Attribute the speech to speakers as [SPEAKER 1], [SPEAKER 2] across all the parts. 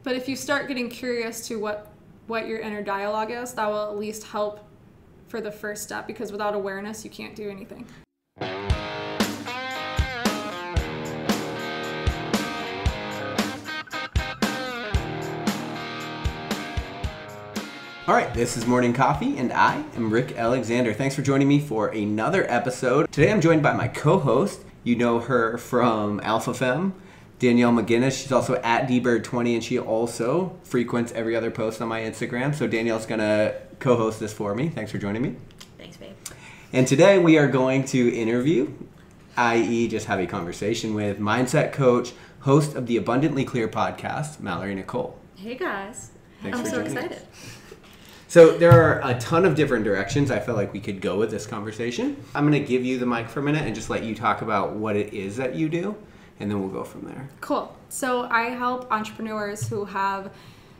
[SPEAKER 1] But if you start getting curious to what your inner dialogue is, that will at least help for the first step, because without awareness, you can't do anything.
[SPEAKER 2] All right, this is Morning Coffee, and I am Rick Alexander. Thanks for joining me for another episode. Today I'm joined by my co-host. You know her from Alpha Femme, Danielle McGinnis. She's also at dbird20, and she also frequents every other post on my Instagram. So Danielle's going to co-host this for me. Thanks for joining me.
[SPEAKER 3] Thanks, babe.
[SPEAKER 2] And today we are going to interview, i.e. just have a conversation with mindset coach, host of the Abundantly Clear podcast, Malorie Nicole.
[SPEAKER 3] Hey, guys.
[SPEAKER 2] Thanks
[SPEAKER 3] I'm
[SPEAKER 2] for
[SPEAKER 3] so
[SPEAKER 2] joining us.
[SPEAKER 3] excited.
[SPEAKER 2] So there are a ton of different directions I feel like we could go with this conversation. I'm going to give you the mic for a minute and just let you talk about what it is that you do, and then we'll go from there.
[SPEAKER 1] Cool. So I help entrepreneurs who have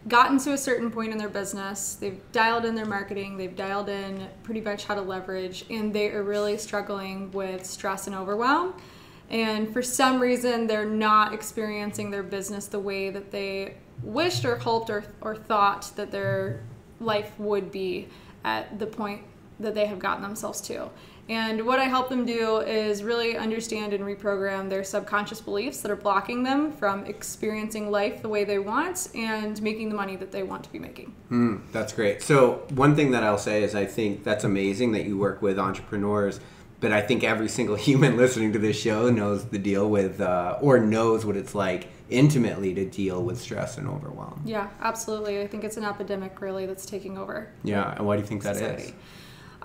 [SPEAKER 1] gotten to a certain point in their business. They've dialed in their marketing. They've dialed in pretty much how to leverage, and they are really struggling with stress and overwhelm. And for some reason, they're not experiencing their business the way that they wished or hoped or thought that their life would be at the point that they have gotten themselves to. And what I help them do is really understand and reprogram their subconscious beliefs that are blocking them from experiencing life the way they want and making the money that they want to be making.
[SPEAKER 2] That's great. So one thing that I'll say is I think that's amazing that you work with entrepreneurs, but I think every single human listening to this show knows the deal with, or knows what it's like intimately to deal with stress and overwhelm.
[SPEAKER 1] Yeah, absolutely. I think it's an epidemic really that's taking over.
[SPEAKER 2] Yeah, and why do you think that is?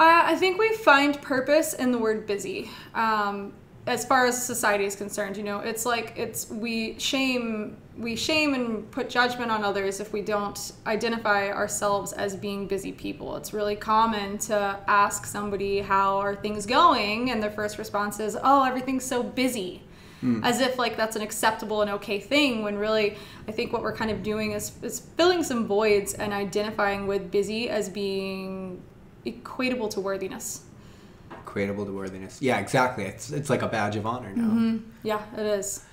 [SPEAKER 1] I think we find purpose in the word busy. As far as society is concerned, it's like we shame and put judgment on others if we don't identify ourselves as being busy people. It's really common to ask somebody how are things going, and their first response is, "Oh, everything's so busy." As if like that's an acceptable and okay thing, when really I think what we're kind of doing is filling some voids and identifying with busy as being equatable to worthiness.
[SPEAKER 2] Equatable to worthiness. Yeah, exactly. It's like a badge of honor now.
[SPEAKER 1] Mm-hmm. Yeah, it is.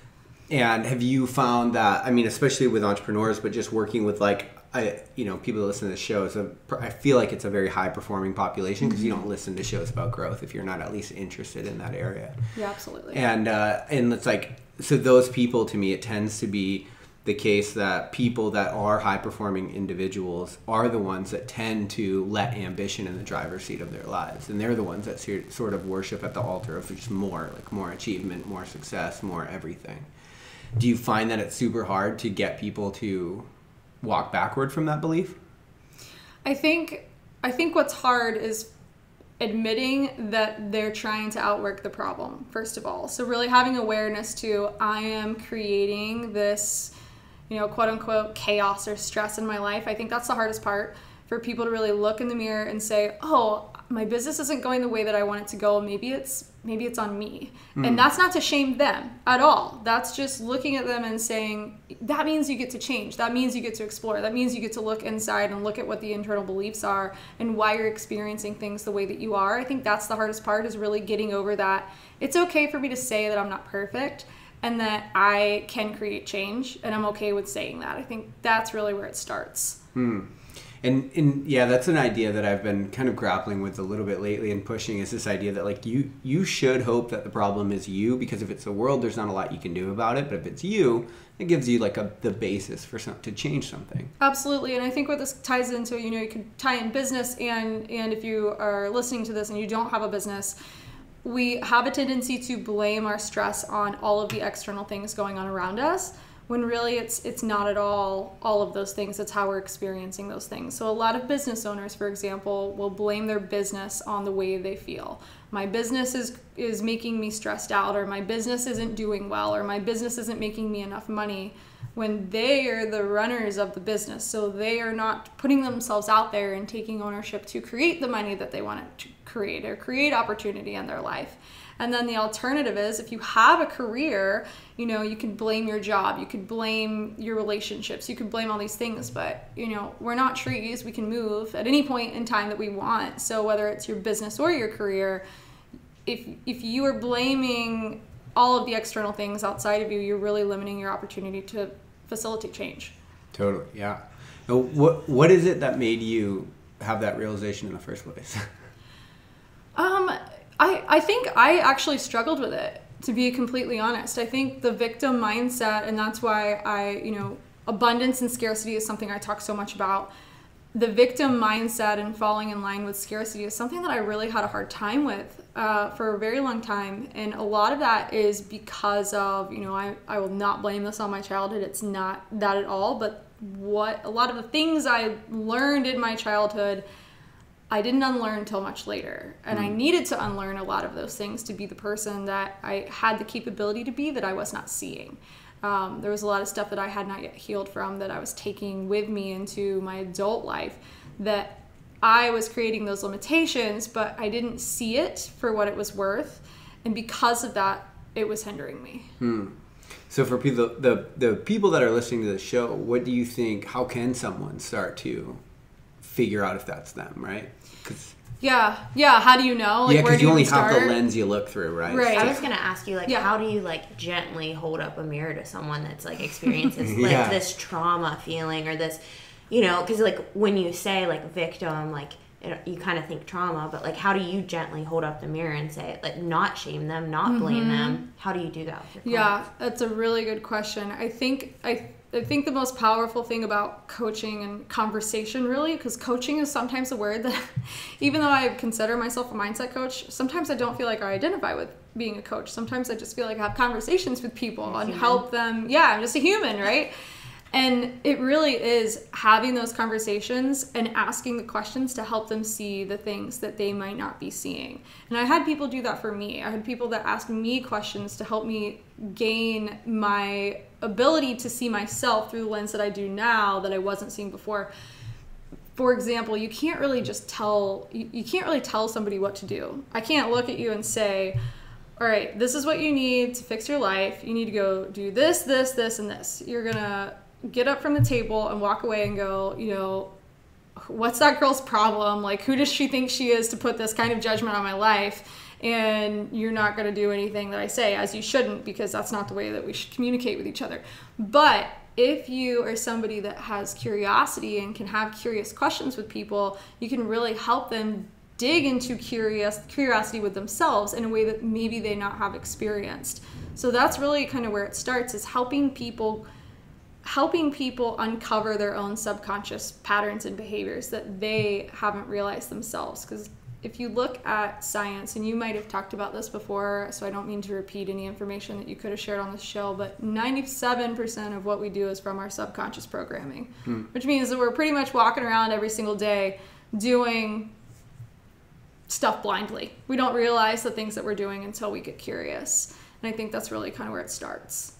[SPEAKER 2] And have you found that, I mean, especially with entrepreneurs, but just working with people that listen to the show, I feel like it's a very high performing population, because you don't listen to shows about growth if you're not at least interested in that area.
[SPEAKER 1] Yeah, absolutely.
[SPEAKER 2] And it's like, so those people, to me, it tends to be the case that people that are high performing individuals are the ones that tend to let ambition in the driver's seat of their lives. And they're the ones that sort of worship at the altar of just more achievement, more success, more everything. Do you find that it's super hard to get people to walk backward from that belief?
[SPEAKER 1] I think what's hard is admitting that they're trying to outwork the problem, first of all. So really having awareness to, I am creating this, quote unquote chaos or stress in my life. I think that's the hardest part, for people to really look in the mirror and say, oh, my business isn't going the way that I want it to go. Maybe it's on me. And that's not to shame them at all. That's just looking at them and saying, that means you get to change. That means you get to explore. That means you get to look inside and look at what the internal beliefs are and why you're experiencing things the way that you are. I think that's the hardest part, is really getting over that. It's okay for me to say that I'm not perfect and that I can create change, and I'm okay with saying that. I think that's really where it starts.
[SPEAKER 2] And yeah, that's an idea that I've been kind of grappling with a little bit lately and pushing, is this idea that like you should hope that the problem is you, because if it's the world, there's not a lot you can do about it. But if it's you, it gives you like the basis to change something.
[SPEAKER 1] Absolutely. And I think what this ties into, you can tie in business and if you are listening to this and you don't have a business, we have a tendency to blame our stress on all of the external things going on around us, when really it's not at all of those things. It's how we're experiencing those things. So a lot of business owners, for example, will blame their business on the way they feel. My business is making me stressed out, or my business isn't doing well, or my business isn't making me enough money, when they are the runners of the business. So they are not putting themselves out there and taking ownership to create the money that they want to create, or create opportunity in their life. And then the alternative is, if you have a career, you could blame your job, you could blame your relationships, you could blame all these things, but we're not trees. We can move at any point in time that we want. So whether it's your business or your career, if you are blaming all of the external things outside of you, you're really limiting your opportunity to facilitate change.
[SPEAKER 2] Totally, yeah. Now, what is it that made you have that realization in the first place?
[SPEAKER 1] I think I actually struggled with it, to be completely honest. I think the victim mindset, and that's why abundance and scarcity is something I talk so much about. The victim mindset and falling in line with scarcity is something that I really had a hard time with for a very long time. And a lot of that is because of, I will not blame this on my childhood. It's not that at all. But a lot of the things I learned in my childhood, I didn't unlearn until much later. And I needed to unlearn a lot of those things to be the person that I had the capability to be that I was not seeing. There was a lot of stuff that I had not yet healed from that I was taking with me into my adult life, that I was creating those limitations, but I didn't see it for what it was worth. And because of that, it was hindering me.
[SPEAKER 2] So for people, the people that are listening to the show, what do you think, how can someone start to figure out if that's them, right?
[SPEAKER 1] Yeah. How do you know?
[SPEAKER 2] Where because you only have the lens you look through, right?
[SPEAKER 3] Right. I was gonna ask you, how do you gently hold up a mirror to someone that's experiences this trauma feeling or this, because when you say victim, you kind of think trauma, but like, how do you gently hold up the mirror and say, like, not shame them, not blame them? How do you do that with your clients?
[SPEAKER 1] Yeah, that's a really good question. I think the most powerful thing about coaching and conversation, really, because coaching is sometimes a word that, even though I consider myself a mindset coach, sometimes I don't feel like I identify with being a coach. Sometimes I just feel like I have conversations with people and help them. Yeah, I'm just a human, right? And it really is having those conversations and asking the questions to help them see the things that they might not be seeing. And I had people do that for me. I had people that asked me questions to help me gain my ability to see myself through the lens that I do now that I wasn't seeing before. For example, you can't really tell somebody what to do. I can't look at you and say, all right, this is what you need to fix your life. You need to go do this, this, this, and this. You're going to get up from the table and walk away and go, what's that girl's problem? Like, who does she think she is to put this kind of judgment on my life? And you're not going to do anything that I say, as you shouldn't, because that's not the way that we should communicate with each other. But if you are somebody that has curiosity and can have curious questions with people, you can really help them dig into curiosity with themselves in a way that maybe they not have experienced. So that's really kind of where it starts, is helping people uncover their own subconscious patterns and behaviors that they haven't realized themselves. Because if you look at science, and you might have talked about this before, so I don't mean to repeat any information that you could have shared on this show, but 97% of what we do is from our subconscious programming, which means that we're pretty much walking around every single day doing stuff blindly. We don't realize the things that we're doing until we get curious. And I think that's really kind of where it starts.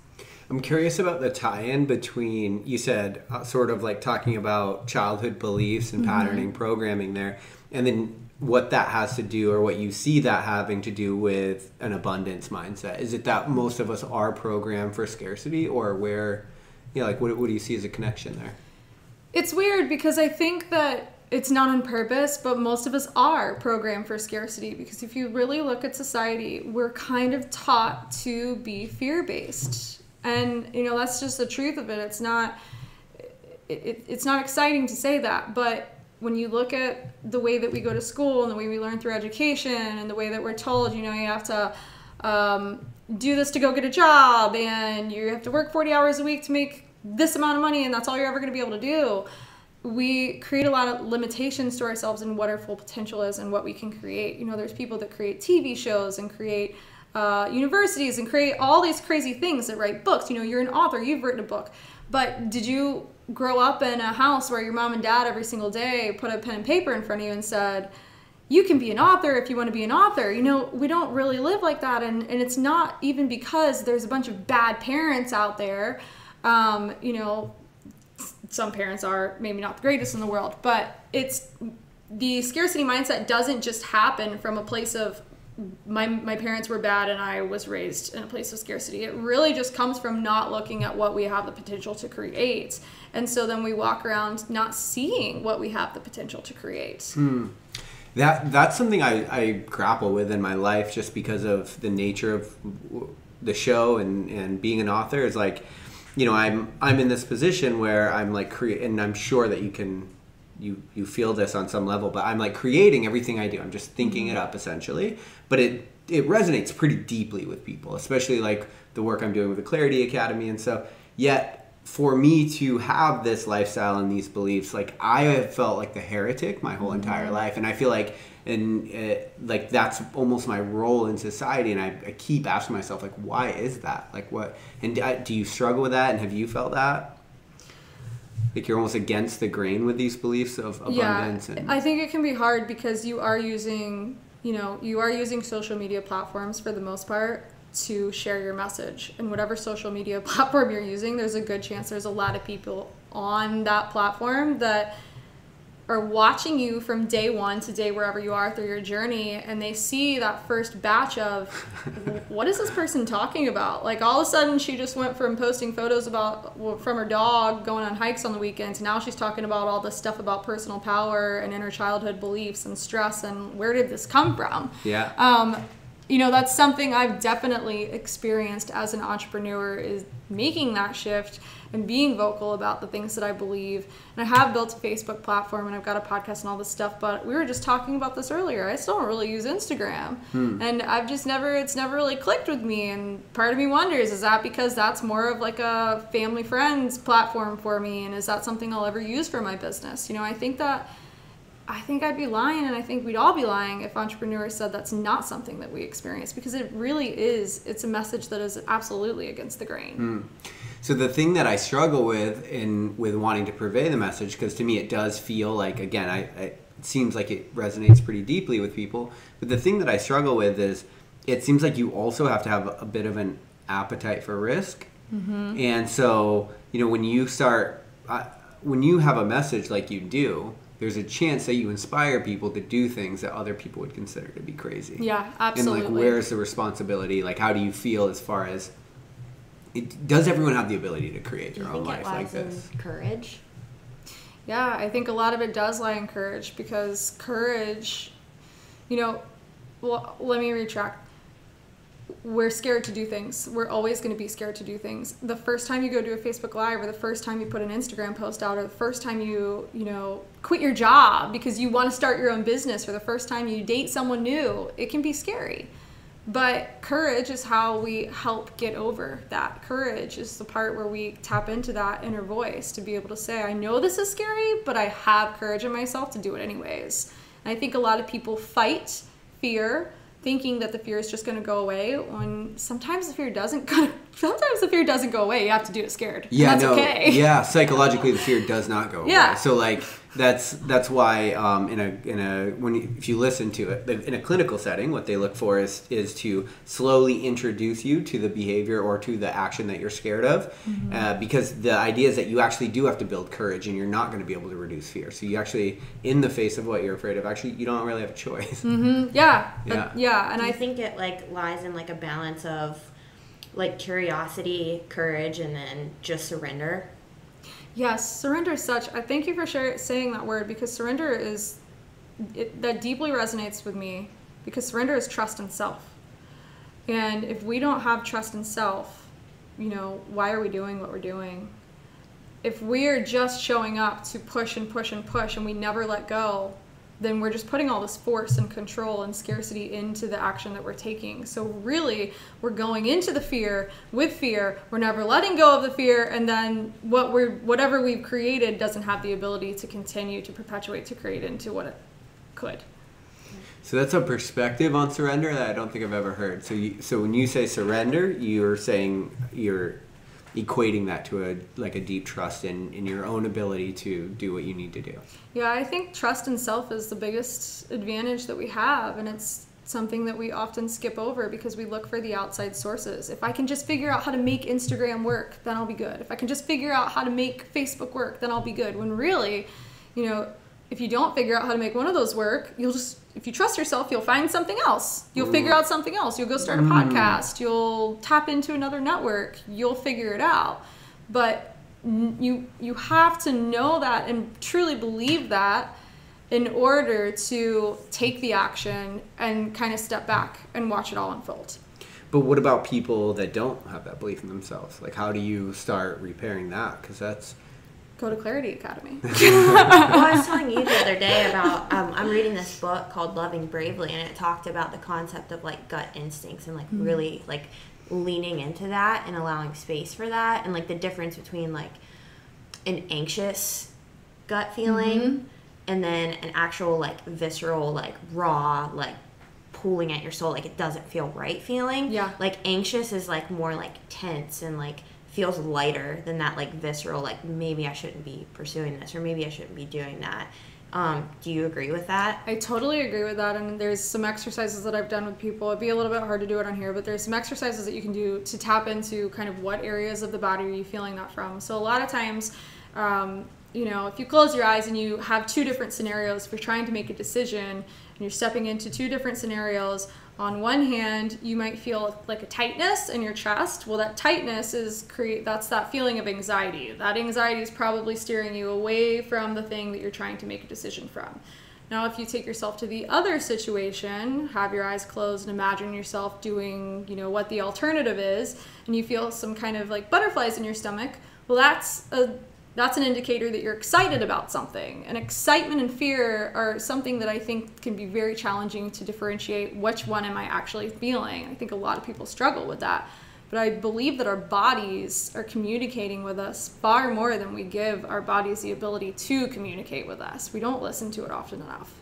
[SPEAKER 2] I'm curious about the tie-in between, you said, sort of like talking about childhood beliefs and patterning programming there, and then what that has to do, or what you see that having to do with an abundance mindset. Is it that most of us are programmed for scarcity, or where, what do you see as a connection there?
[SPEAKER 1] It's weird because I think that it's not on purpose, but most of us are programmed for scarcity, because if you really look at society, we're kind of taught to be fear-based. And, that's just the truth of it. It's not exciting to say that, but when you look at the way that we go to school and the way we learn through education and the way that we're told, you have to do this to go get a job, and you have to work 40 hours a week to make this amount of money, and that's all you're ever going to be able to do. We create a lot of limitations to ourselves and what our full potential is and what we can create. There's people that create TV shows and create universities and create all these crazy things, that write books. You're an author, you've written a book, but did you grow up in a house where your mom and dad every single day put a pen and paper in front of you and said, you can be an author if you want to be an author? We don't really live like that, and it's not even because there's a bunch of bad parents out there. Some parents are maybe not the greatest in the world, but it's the scarcity mindset doesn't just happen from a place of my parents were bad and I was raised in a place of scarcity. It really just comes from not looking at what we have the potential to create. And so then we walk around not seeing what we have the potential to create.
[SPEAKER 2] That's something I grapple with in my life, just because of the nature of the show and being an author. Is like, I'm in this position where I'm like and I'm sure that you feel this on some level, but I'm like creating everything I do. I'm just thinking it up essentially, but it resonates pretty deeply with people, especially like the work I'm doing with the Clarity Academy and stuff. Yet for me to have this lifestyle and these beliefs, like I have felt like the heretic my whole entire life, and I feel like like that's almost my role in society, and I keep asking myself, like, why is that? Like, what? And do you struggle with that? And have you felt that? Like you're almost against the grain with these beliefs of abundance?
[SPEAKER 1] Yeah, I think it can be hard because you are using social media platforms for the most part to share your message. And whatever social media platform you're using, there's a good chance there's a lot of people on that platform that are watching you from day one to day wherever you are through your journey, and they see that first batch of what is this person talking about? Like all of a sudden she just went from posting photos from her dog going on hikes on the weekends, now she's talking about all this stuff about personal power and inner childhood beliefs and stress, and where did this come from?
[SPEAKER 2] Yeah.
[SPEAKER 1] That's something I've definitely experienced as an entrepreneur, is making that shift and being vocal about the things that I believe. And I have built a Facebook platform and I've got a podcast and all this stuff, but we were just talking about this earlier. I still don't really use Instagram. And it's never really clicked with me. And part of me wonders, is that because that's more of like a family friends platform for me? And is that something I'll ever use for my business? I think I'd be lying, and I think we'd all be lying if entrepreneurs said that's not something that we experience, because it really is. It's a message that is absolutely against the grain.
[SPEAKER 2] So the thing that I struggle with with wanting to convey the message, because to me it does feel like, again, it seems like it resonates pretty deeply with people, but the thing that I struggle with is it seems like you also have to have a bit of an appetite for risk. And so, when you have a message like you do, there's a chance that you inspire people to do things that other people would consider to be crazy.
[SPEAKER 1] Yeah, absolutely.
[SPEAKER 2] And like, where's the responsibility? Like, how do you feel as far as does everyone have the ability to create their own life like this?
[SPEAKER 3] Courage.
[SPEAKER 1] Yeah, I think a lot of it does lie in courage, because courage, well, let me retract. We're scared to do things. We're always going to be scared to do things. The first time you go do a Facebook Live, or the first time you put an Instagram post out, or the first time you quit your job because you want to start your own business, or the first time you date someone new, it can be scary. But courage is how we help get over that. Courage is the part where we tap into that inner voice to be able to say, I know this is scary, but I have courage in myself to do it anyways. And I think a lot of people fight fear, thinking that the fear is just going to go away, when sometimes the fear doesn't go away. You have to do it scared.
[SPEAKER 2] Yeah,
[SPEAKER 1] and that's okay.
[SPEAKER 2] Yeah, psychologically the fear does not go away. So like that's why if you listen to it in a clinical setting, what they look for is to slowly introduce you to the behavior or to the action that you're scared of, because the idea is that you actually do have to build courage, and you're not going to be able to reduce fear. So you actually, in the face of what you're afraid of, actually you don't really have a choice.
[SPEAKER 1] And
[SPEAKER 3] I think it like lies in like a balance of like curiosity, courage, and then just surrender.
[SPEAKER 1] Yes, surrender is such. I thank you for saying that word, because surrender that deeply resonates with me, because surrender is trust in self. And if we don't have trust in self, why are we doing what we're doing? If we are just showing up to push and push and push, and we never let go, then we're just putting all this force and control and scarcity into the action that we're taking. So really, we're going into the fear with fear. We're never letting go of the fear, and then whatever we've created doesn't have the ability to continue to perpetuate, to create into what it could.
[SPEAKER 2] So that's a perspective on surrender that I don't think I've ever heard. So when you say surrender, you're saying you're equating that to a deep trust in your own ability to do what you need to do.
[SPEAKER 1] Yeah, I think trust in self is the biggest advantage that we have, and it's something that we often skip over because we look for the outside sources. If I can just figure out how to make Instagram work, then I'll be good. If I can just figure out how to make Facebook work, then I'll be good. When really, if you don't figure out how to make one of those work, if you trust yourself, you'll find something else. You'll figure out something else. You'll go start a podcast. You'll tap into another network. You'll figure it out. But you have to know that and truly believe that in order to take the action and kind of step back and watch it all unfold.
[SPEAKER 2] But what about people that don't have that belief in themselves? Like, how do you start repairing that? Because that's...
[SPEAKER 1] Go to Clarity Academy.
[SPEAKER 3] Well, I was telling you the other day about, I'm reading this book called Loving Bravely, and it talked about the concept of, like, gut instincts and, like, really, like, leaning into that and allowing space for that, and, like, the difference between, like, an anxious gut feeling and then an actual, like, visceral, like, raw, like, pulling at your soul, like, it doesn't feel right feeling.
[SPEAKER 1] Yeah.
[SPEAKER 3] Like, anxious is, like, more, like, tense and, like, feels lighter than that, like, visceral, like, maybe I shouldn't be pursuing this or maybe I shouldn't be doing that. Do you agree with that?
[SPEAKER 1] I totally agree with that, and there's some exercises that I've done with people. It'd be a little bit hard to do it on here, but there's some exercises that you can do to tap into kind of what areas of the body are you feeling that from. So a lot of times, you know, if you close your eyes and you have two different scenarios, if you're trying to make a decision and you're stepping into two different scenarios, on one hand, you might feel like a tightness in your chest. Well, that tightness that's that feeling of anxiety. That anxiety is probably steering you away from the thing that you're trying to make a decision from. Now, if you take yourself to the other situation, have your eyes closed and imagine yourself doing, you know, what the alternative is, and you feel some kind of like butterflies in your stomach, well, that's an indicator that you're excited about something. And excitement and fear are something that I think can be very challenging to differentiate which one am I actually feeling. I think a lot of people struggle with that. But I believe that our bodies are communicating with us far more than we give our bodies the ability to communicate with us. We don't listen to it often enough.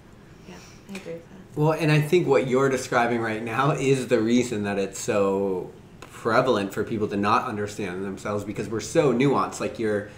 [SPEAKER 3] Yeah, I agree with that.
[SPEAKER 2] Well, and I think what you're describing right now is the reason that it's so prevalent for people to not understand themselves, because we're so nuanced. Like, you're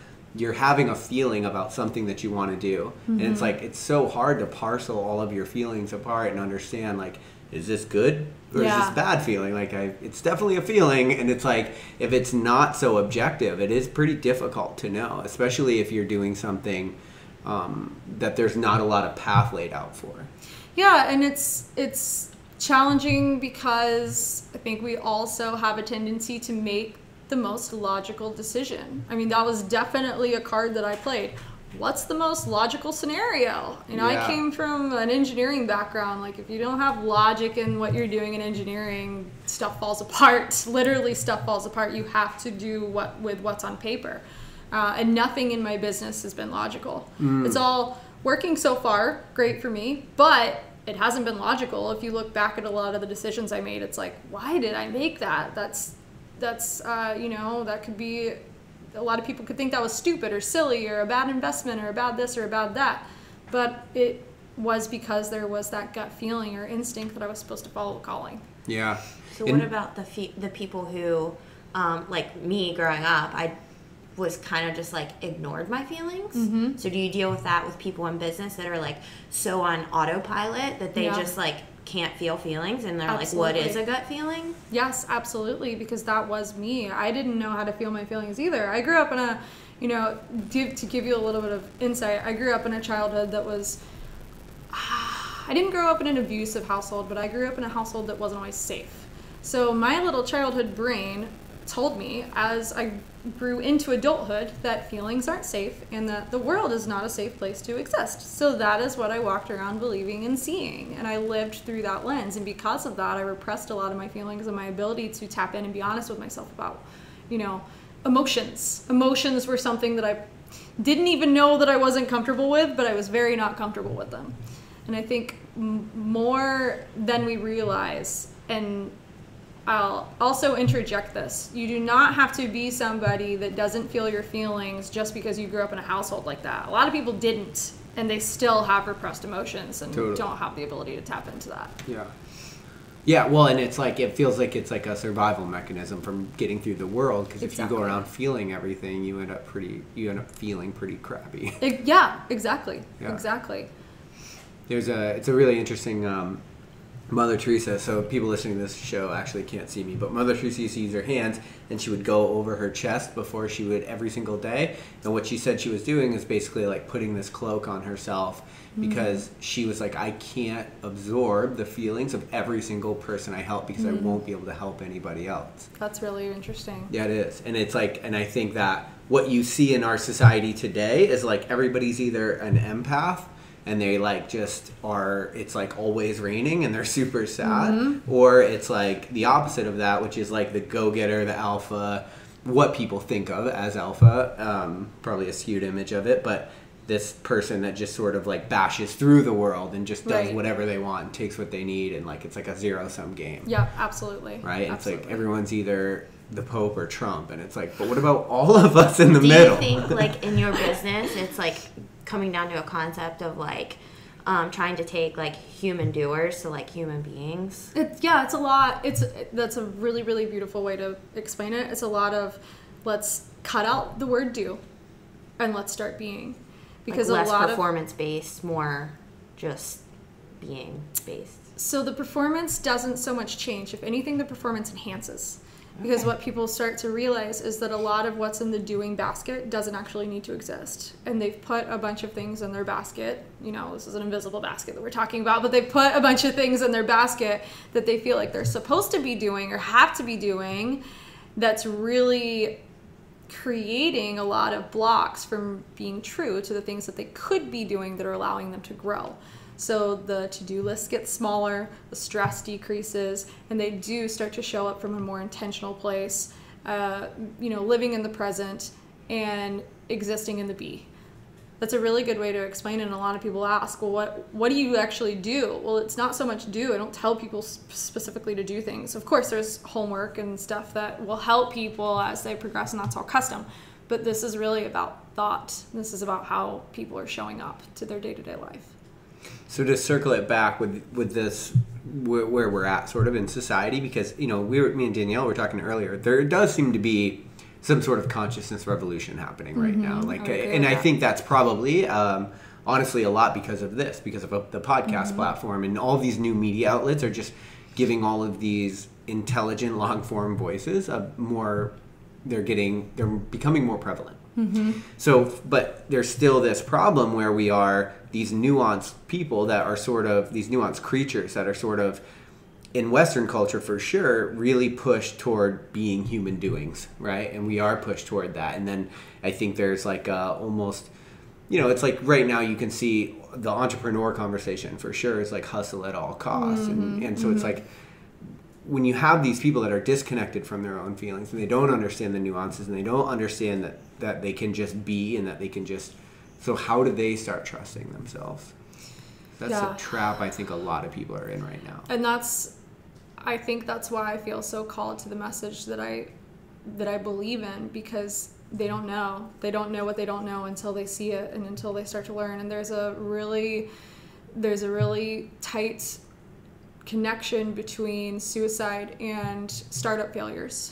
[SPEAKER 2] having a feeling about something that you want to do. And it's like, it's so hard to parcel all of your feelings apart and understand, like, is this good or is this bad feeling? Like, it's definitely a feeling. And it's like, if it's not so objective, it is pretty difficult to know, especially if you're doing something that there's not a lot of path laid out for.
[SPEAKER 1] Yeah, and it's challenging because I think we also have a tendency to make the most logical decision. I mean, that was definitely a card that I played. What's the most logical scenario? You know, I came from an engineering background. Like, if you don't have logic in what you're doing in engineering, stuff falls apart. Literally, stuff falls apart. You have to do with what's on paper. And nothing in my business has been logical. It's all working so far, great for me, but it hasn't been logical. If you look back at a lot of the decisions I made, it's like, why did I make that? That's you know, that could be, a lot of people could think that was stupid or silly or a bad investment or a bad this or a bad that. But it was because there was that gut feeling or instinct that I was supposed to follow a calling.
[SPEAKER 2] Yeah.
[SPEAKER 3] So what about the people who, like me growing up, I was kind of just like ignored my feelings. So do you deal with that with people in business that are like so on autopilot that they just like can't feel feelings and they're like, what is a gut feeling?
[SPEAKER 1] Yes, absolutely, because that was me. I didn't know how to feel my feelings either. I grew up in a, you know, to give you a little bit of insight, I grew up in a childhood that was, I didn't grow up in an abusive household, but I grew up in a household that wasn't always safe. So my little childhood brain told me as I grew into adulthood that feelings aren't safe and that the world is not a safe place to exist. So that is what I walked around believing and seeing, and I lived through that lens, and because of that I repressed a lot of my feelings and my ability to tap in and be honest with myself about, you know, emotions. Emotions were something that I didn't even know that I wasn't comfortable with, but I was very not comfortable with them. And I think more than we realize, and I'll also interject this. You do not have to be somebody that doesn't feel your feelings just because you grew up in a household like that. A lot of people didn't, and they still have repressed emotions and don't have the ability to tap into that.
[SPEAKER 2] Yeah. Yeah, well, and it's like, it feels like it's like a survival mechanism from getting through the world, because if you go around feeling everything, you end up feeling pretty crappy.
[SPEAKER 1] Yeah, exactly. Yeah. Exactly.
[SPEAKER 2] It's a really interesting Mother Teresa, so people listening to this show actually can't see me, but Mother Teresa used to use her hands, and she would go over her chest before she would every single day. And what she said she was doing is basically like putting this cloak on herself, because she was like, I can't absorb the feelings of every single person I help, because I won't be able to help anybody else.
[SPEAKER 1] That's really interesting.
[SPEAKER 2] Yeah, it is. And it's like, and I think that what you see in our society today is like everybody's either an empath and they like just are, it's like always raining and they're super sad. Or it's like the opposite of that, which is like the go-getter, the alpha, what people think of as alpha, probably a skewed image of it, but this person that just sort of like bashes through the world and just does whatever they want and takes what they need, and like it's like a zero-sum game.
[SPEAKER 1] Yeah, absolutely.
[SPEAKER 2] Right?
[SPEAKER 1] Absolutely.
[SPEAKER 2] It's like everyone's either the Pope or Trump, and it's like, but what about all of us in the middle?
[SPEAKER 3] Do you think like in your business it's like coming down to a concept of like trying to take like human doers to like human beings?
[SPEAKER 1] It's a lot. That's a really, really beautiful way to explain it. It's a lot of, let's cut out the word do and let's start being. Because
[SPEAKER 3] like less
[SPEAKER 1] a lot
[SPEAKER 3] performance based, more just being based.
[SPEAKER 1] So the performance doesn't so much change. If anything, the performance enhances. Because what people start to realize is that a lot of what's in the doing basket doesn't actually need to exist. And they've put a bunch of things in their basket. You know, this is an invisible basket that we're talking about, but they've put a bunch of things in their basket that they feel like they're supposed to be doing or have to be doing, that's really creating a lot of blocks from being true to the things that they could be doing that are allowing them to grow. So the to-do list gets smaller, the stress decreases, and they do start to show up from a more intentional place, living in the present and existing in the be. That's a really good way to explain it, and a lot of people ask, well, what do you actually do? Well, it's not so much do. I don't tell people specifically to do things. Of course, there's homework and stuff that will help people as they progress, and that's all custom. But this is really about thought. This is about how people are showing up to their day-to-day life.
[SPEAKER 2] So to circle it back with this, where we're at sort of in society, because, me and Danielle were talking earlier, there does seem to be some sort of consciousness revolution happening right now. I think that's probably, honestly, a lot because of this, because of the podcast platform, and all these new media outlets are just giving all of these intelligent long form voices they're becoming more prevalent. So, but there's still this problem where we are these nuanced people that are sort of these nuanced creatures that are sort of, in Western culture for sure, really pushed toward being human doings, right? And we are pushed toward that. And then I think there's like almost, it's like right now you can see the entrepreneur conversation for sure is like hustle at all costs. And so it's like, when you have these people that are disconnected from their own feelings and they don't understand the nuances and they don't understand that they can just be and that they can just, so how do they start trusting themselves? That's a trap I think a lot of people are in right now. And
[SPEAKER 1] I think that's why I feel so called to the message that I believe in, because they don't know. They don't know what they don't know until they see it and until they start to learn. And there's a really tight connection between suicide and startup failures,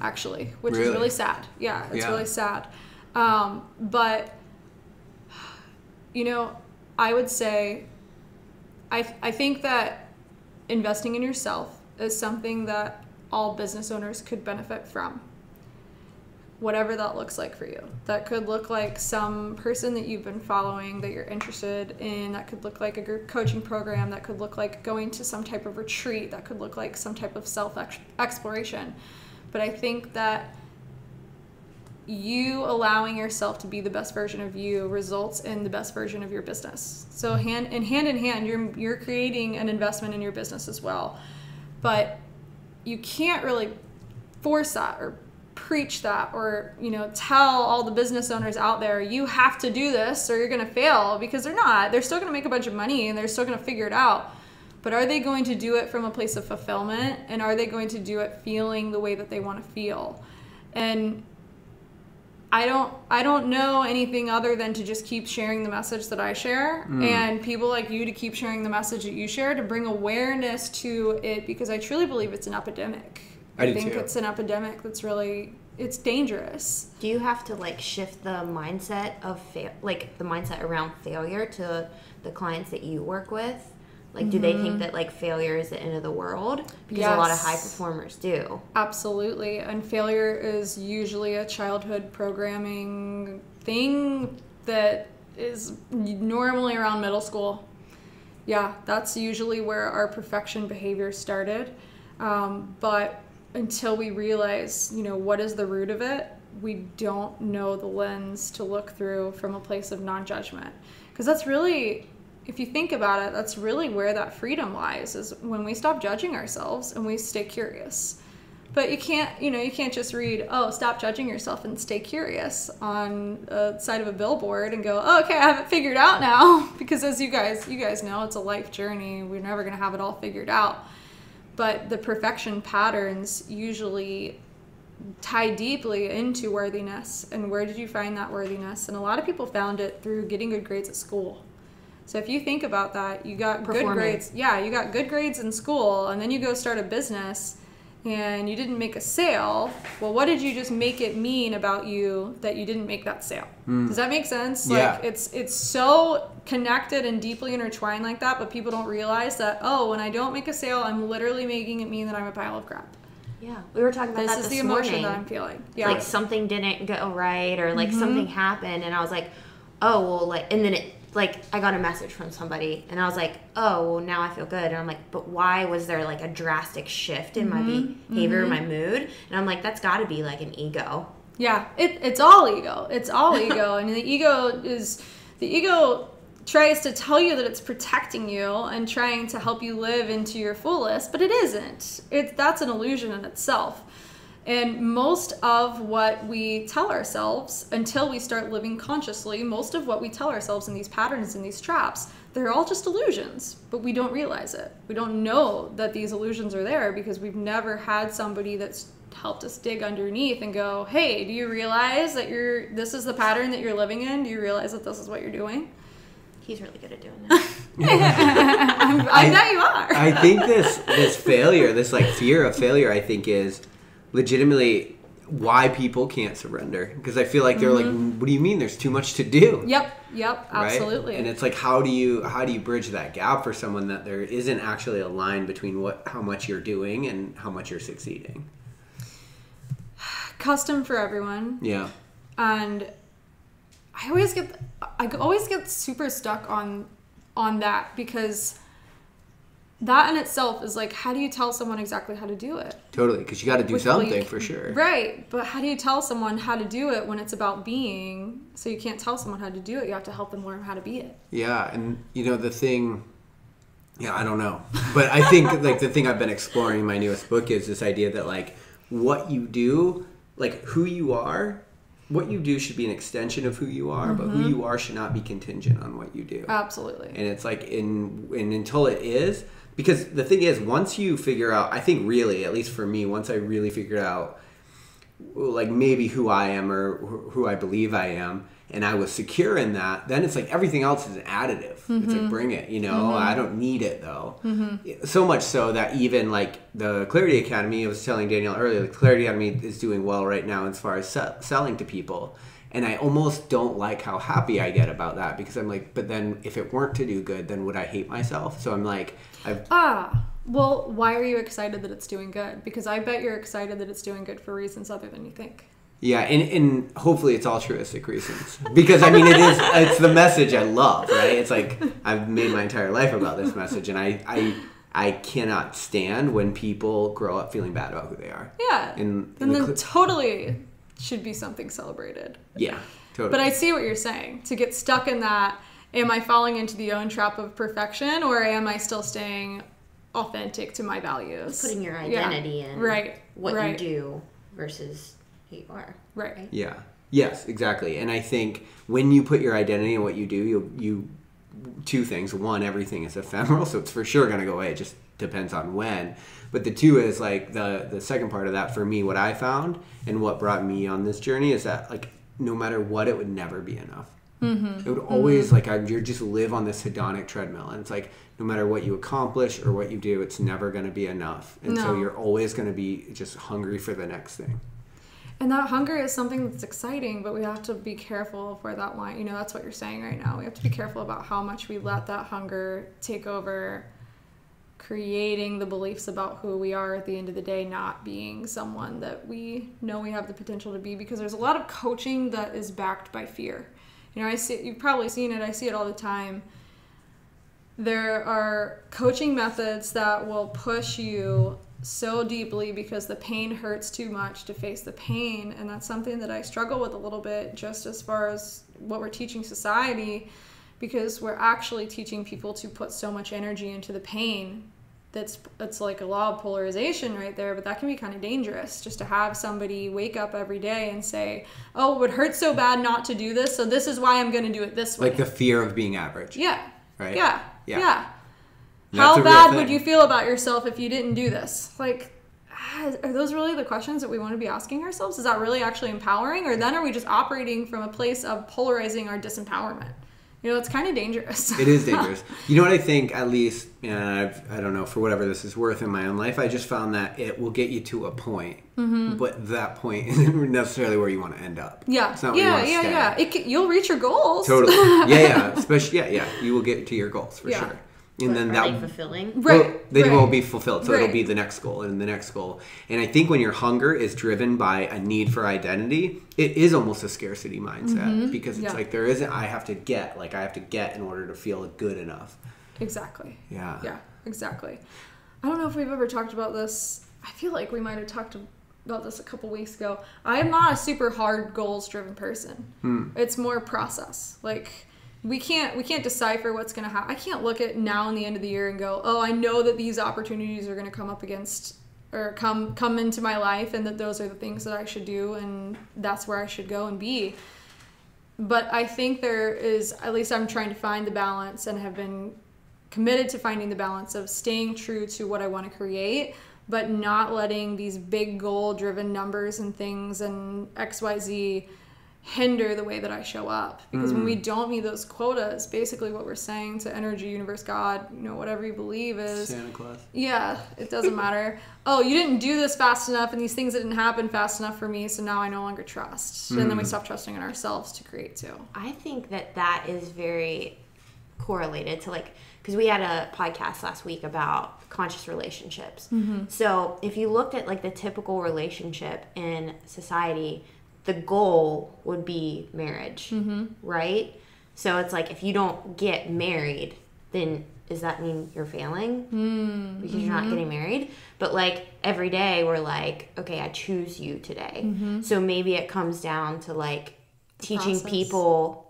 [SPEAKER 1] actually, which is really sad. Yeah, it's really sad. But, I would say, I think that investing in yourself is something that all business owners could benefit from, whatever that looks like for you. That could look like some person that you've been following that you're interested in. That could look like a group coaching program. That could look like going to some type of retreat. That could look like some type of self-exploration. But I think that you allowing yourself to be the best version of you results in the best version of your business. So hand in hand, you're creating an investment in your business as well. But you can't really force that or preach that or tell all the business owners out there, you have to do this or you're going to fail, because they're still going to make a bunch of money and they're still going to figure it out. But are they going to do it from a place of fulfillment, and are they going to do it feeling the way that they want to feel? And I don't know anything other than to just keep sharing the message that I share, and people like you to keep sharing the message that you share, to bring awareness to it, because I truly believe it's an epidemic. I think it's an epidemic that's really, it's dangerous.
[SPEAKER 3] Do you have to shift the mindset of the mindset around failure to the clients that you work with? Do they think that failure is the end of the world? Because a lot of high performers do.
[SPEAKER 1] Absolutely. And failure is usually a childhood programming thing that is normally around middle school. Yeah, that's usually where our perfection behavior started. But until we realize, what is the root of it, we don't know the lens to look through from a place of non-judgment. Because that's really, if you think about it, that's really where that freedom lies, is when we stop judging ourselves and we stay curious. But you can't just read, oh, stop judging yourself and stay curious on the side of a billboard and go, oh, okay, I have it figured out now. Because as you guys know, it's a life journey. We're never going to have it all figured out. But the perfection patterns usually tie deeply into worthiness. And where did you find that worthiness? And a lot of people found it through getting good grades at school. So if you think about that, you got good grades. Yeah, you got good grades in school, and then you go start a business and you didn't make a sale. Well, what did you just make it mean about you that you didn't make that sale? Does that make sense?
[SPEAKER 2] Yeah.
[SPEAKER 1] Like it's so connected and deeply intertwined like that, but people don't realize that, oh, when I don't make a sale, I'm literally making it mean that I'm a pile of crap.
[SPEAKER 3] Yeah, we were talking about
[SPEAKER 1] this
[SPEAKER 3] that
[SPEAKER 1] is
[SPEAKER 3] this
[SPEAKER 1] the emotion
[SPEAKER 3] morning.
[SPEAKER 1] that I'm feeling. Yeah.
[SPEAKER 3] Like something didn't go right, or like something happened, and I was like, oh, well, like, and then it, like, I got a message from somebody, and I was like, oh, well, now I feel good. And I'm like, but why was there like a drastic shift in my behavior, my mood? And I'm like, that's got to be like an ego.
[SPEAKER 1] Yeah, it's all ego. It's all ego. And the ego tries to tell you that it's protecting you and trying to help you live into your fullest, but it isn't. That's an illusion in itself. And most of what we tell ourselves, until we start living consciously, most of what we tell ourselves in these patterns and these traps, they're all just illusions, but we don't realize it. We don't know that these illusions are there because we've never had somebody that's helped us dig underneath and go, hey, do you realize that this is the pattern that you're living in? Do you realize that this is what you're doing?
[SPEAKER 3] He's really good at doing that.
[SPEAKER 1] I bet you are.
[SPEAKER 2] I think this failure, this like fear of failure, I think is legitimately why people can't surrender. Because I feel like they're like, what do you mean? There's too much to do.
[SPEAKER 1] Yep, absolutely.
[SPEAKER 2] Right? And it's like, how do you bridge that gap for someone that there isn't actually a line between how much you're doing and how much you're succeeding?
[SPEAKER 1] Custom for everyone.
[SPEAKER 2] Yeah.
[SPEAKER 1] And I always get super stuck on that, because that in itself is like, how do you tell someone exactly how to do it?
[SPEAKER 2] Totally, because you got to do something for sure.
[SPEAKER 1] Right, but how do you tell someone how to do it when it's about being? So you can't tell someone how to do it. You have to help them learn how to be it.
[SPEAKER 2] Yeah, and the thing, I don't know. But I think like the thing I've been exploring in my newest book is this idea that like what you do, like who you are, what you do should be an extension of who you are, but who you are should not be contingent on what you do.
[SPEAKER 1] Absolutely.
[SPEAKER 2] And it's like, and until it is, because the thing is, once you figure out, I think really, at least for me, once I really figured out, like maybe who I am or who I believe I am, and I was secure in that, then it's like everything else is an additive. It's like, bring it, I don't need it though. So much so that even like the Clarity Academy, I was telling Danielle earlier, the Clarity Academy is doing well right now as far as selling to people. And I almost don't like how happy I get about that, because I'm like, but then if it weren't to do good, then would I hate myself? So I'm like,
[SPEAKER 1] well, why are you excited that it's doing good? Because I bet you're excited that it's doing good for reasons other than you think.
[SPEAKER 2] Yeah, and hopefully it's altruistic reasons. Because, I mean, it's the message I love, right? It's like, I've made my entire life about this message, and I cannot stand when people grow up feeling bad about who they are.
[SPEAKER 1] Yeah, and then totally should be something celebrated.
[SPEAKER 2] Yeah, totally.
[SPEAKER 1] But I see what you're saying. To get stuck in that, am I falling into the own trap of perfection, or am I still staying authentic to my values?
[SPEAKER 3] Putting your identity in what you do versus who you are.
[SPEAKER 1] Right.
[SPEAKER 2] Yeah. Yes, exactly. And I think when you put your identity in what you do, you two things. One, everything is ephemeral, so it's for sure going to go away. It just depends on when. But the two is like the second part of that for me, what I found and what brought me on this journey is that like no matter what, it would never be enough. It would always you just live on this hedonic treadmill, and it's like no matter what you accomplish or what you do, it's never going to be enough. And so you're always going to be just hungry for the next thing.
[SPEAKER 1] And that hunger is something that's exciting, but we have to be careful of where that line, that's what you're saying right now. We have to be careful about how much we let that hunger take over, creating the beliefs about who we are at the end of the day, not being someone that we know we have the potential to be, because there's a lot of coaching that is backed by fear. You've probably seen it. I see it all the time. There are coaching methods that will push you so deeply because the pain hurts too much to face the pain. And that's something that I struggle with a little bit, just as far as what we're teaching society, because we're actually teaching people to put so much energy into the pain. It's like a law of polarization right there, but that can be kind of dangerous, just to have somebody wake up every day and say, oh, it would hurt so bad not to do this, so this is why I'm going to do it this way.
[SPEAKER 2] Like the fear of being average.
[SPEAKER 1] Yeah.
[SPEAKER 2] Right?
[SPEAKER 1] Yeah. How bad would you feel about yourself if you didn't do this? Like, are those really the questions that we want to be asking ourselves? Is that really actually empowering? Or then are we just operating from a place of polarizing our disempowerment? You know, it's kind of dangerous.
[SPEAKER 2] It is dangerous. You know what I think, at least, and I don't know, for whatever this is worth in my own life, I just found that it will get you to a point, but that point isn't necessarily where you want to end up.
[SPEAKER 1] Yeah.
[SPEAKER 2] It's not where you want to stay.
[SPEAKER 1] You'll reach your goals.
[SPEAKER 2] Totally. Yeah. Especially, you will get to your goals for sure. And then
[SPEAKER 3] are they fulfilling?
[SPEAKER 2] Well, they won't be fulfilled, so it'll be the next goal and the next goal. And I think when your hunger is driven by a need for identity, it is almost a scarcity mindset, because it's like I have to get in order to feel good enough.
[SPEAKER 1] Exactly.
[SPEAKER 2] Yeah,
[SPEAKER 1] exactly. I don't know if we've ever talked about this. I feel like we might have talked about this a couple weeks ago. I am not a super hard goals driven person. It's more process. Like, we can't decipher what's going to happen. I can't look at now in the end of the year and go, oh, I know that these opportunities are going to come up against or come into my life, and that those are the things that I should do, and that's where I should go and be. But I think there is, at least I'm trying to find the balance, and have been committed to finding the balance of staying true to what I want to create, but not letting these big goal driven numbers and things and XYZ hinder the way that I show up. Because when we don't meet those quotas, basically what we're saying to energy, universe, God, whatever you believe is
[SPEAKER 2] Santa Claus.
[SPEAKER 1] Yeah, it doesn't matter. Oh, you didn't do this fast enough, and these things didn't happen fast enough for me, so now I no longer trust. And then we stop trusting in ourselves to create too.
[SPEAKER 3] I think that is very correlated to, like, because we had a podcast last week about conscious relationships. So if you looked at like the typical relationship in society, the goal would be marriage, right? So it's like, if you don't get married, then does that mean you're failing because you're not getting married? But like every day we're like, okay, I choose you today. So maybe it comes down to like teaching people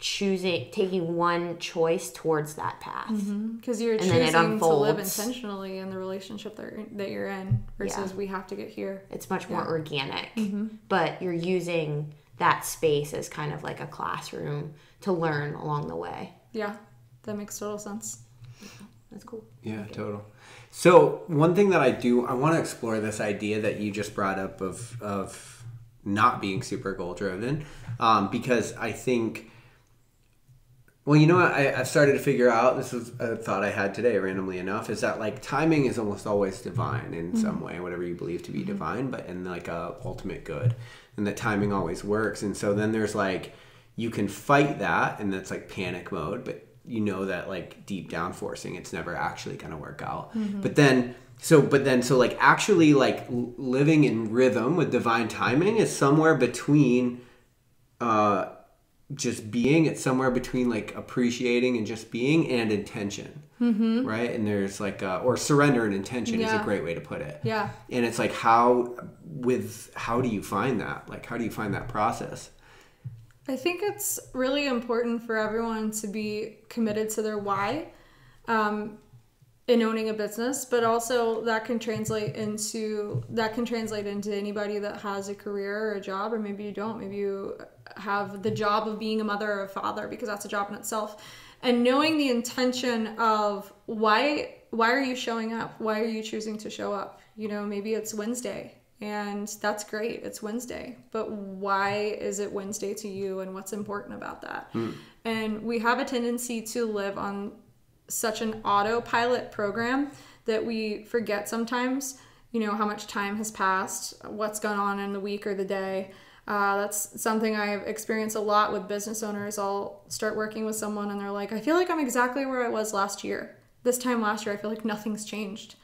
[SPEAKER 3] taking one choice towards that path,
[SPEAKER 1] because you're choosing to live intentionally in the relationship that you're in versus we have to get here.
[SPEAKER 3] It's much more organic, but you're using that space as kind of like a classroom to learn along the way.
[SPEAKER 1] Yeah, that makes total sense.
[SPEAKER 3] That's cool.
[SPEAKER 2] Yeah, total. So one thing that I want to explore this idea that you just brought up of not being super goal driven, because I think, well, you know what I've started to figure out, this is a thought I had today randomly enough, is that like timing is almost always divine in some way, whatever you believe to be divine, but in like a ultimate good, and that timing always works. And so then there's like, you can fight that, and that's like panic mode, but you know that like deep down forcing, it's never actually going to work out. But then like actually like living in rhythm with divine timing is somewhere between just being. It's somewhere between like appreciating and just being and intention, right? And there's like or surrender and intention is a great way to put it. Yeah. And it's like how do you find that? Like, how do you find that process?
[SPEAKER 1] I think it's really important for everyone to be committed to their why in owning a business, but also that can translate into anybody that has a career or a job, or maybe you don't. Maybe you have the job of being a mother or a father, because that's a job in itself. And knowing the intention of why are you showing up? Why are you choosing to show up? Maybe it's Wednesday. And that's great. It's Wednesday. But why is it Wednesday to you, and what's important about that? And we have a tendency to live on such an autopilot program that we forget sometimes, how much time has passed, what's gone on in the week or the day. That's something I've experienced a lot with business owners. I'll start working with someone and they're like, I feel like I'm exactly where I was last year. This time last year, I feel like nothing's changed.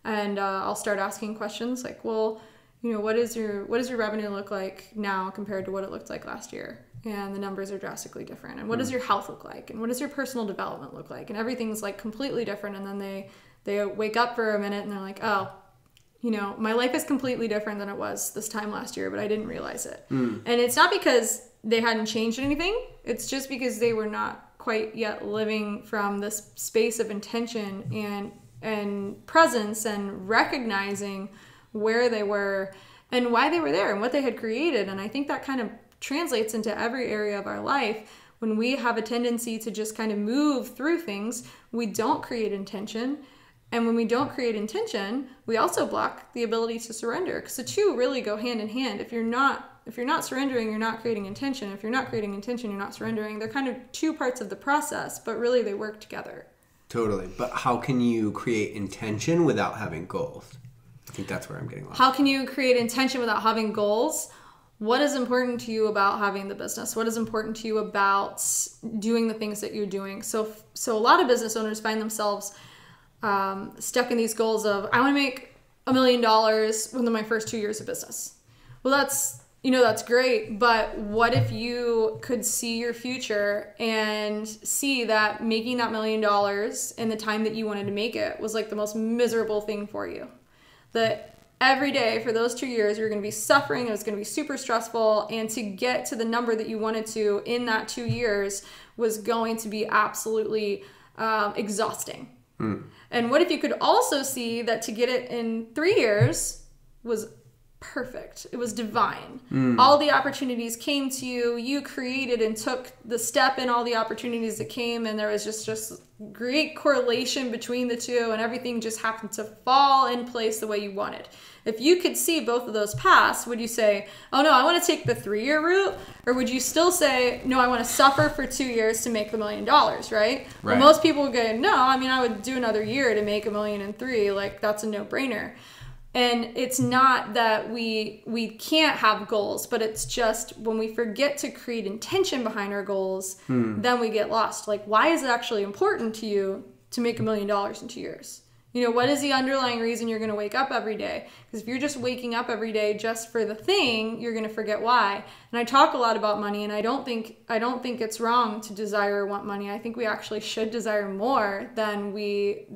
[SPEAKER 1] And I'll start asking questions like, well, what does your revenue look like now compared to what it looked like last year? And the numbers are drastically different. And what does your health look like? And what does your personal development look like? And everything's like completely different. And then they wake up for a minute and they're like, oh, my life is completely different than it was this time last year, but I didn't realize it. And it's not because they hadn't changed anything. It's just because they were not quite yet living from this space of intention and presence and recognizing where they were and why they were there and what they had created. And I think that kind of translates into every area of our life. When we have a tendency to just kind of move through things, we don't create intention. And when we don't create intention, we also block the ability to surrender, because the two really go hand in hand. If you're not surrendering, you're not creating intention. If you're not creating intention, you're not surrendering. They're kind of two parts of the process, but really they work together.
[SPEAKER 2] Totally. But how can you create intention without having goals? I think that's where I'm getting lost.
[SPEAKER 1] How can you create intention without having goals? What is important to you about having the business? What is important to you about doing the things that you're doing? So a lot of business owners find themselves stuck in these goals of, I want to make $1 million within my first 2 years of business. Well, that's great, but what if you could see your future and see that making that $1 million in the time that you wanted to make it was like the most miserable thing for you? That every day for those 2 years, you're going to be suffering, and it's going to be super stressful, and to get to the number that you wanted to in that 2 years was going to be absolutely exhausting. And what if you could also see that to get it in 3 years was perfect? It was divine. All the opportunities came to you. You created and took the step in all the opportunities that came, and there was just great correlation between the two, and everything just happened to fall in place the way you wanted. If you could see both of those paths, would you say, oh no, I want to take the 3-year route? Or would you still say, no, I want to suffer for 2 years to make $1 million, right? Well, most people would go, no, I would do another year to make $1 million in 3. Like, that's a no-brainer. And it's not that we can't have goals, but it's just when we forget to create intention behind our goals, then we get lost. Like, why is it actually important to you to make $1 million in 2 years? What is the underlying reason you're going to wake up every day? Because if you're just waking up every day just for the thing, you're going to forget why. And I talk a lot about money, and I don't think it's wrong to desire or want money. I think we actually should desire more than we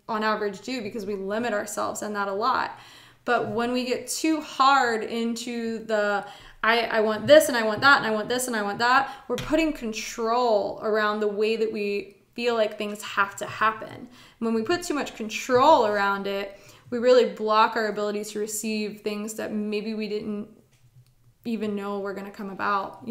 [SPEAKER 1] on average do, because we limit ourselves in that a lot. But when we get too hard into the I want this and I want that and I want this and I want that, we're putting control around the way that we feel like things have to happen. When we put too much control around it, we really block our ability to receive things that maybe we didn't even know were going to come about.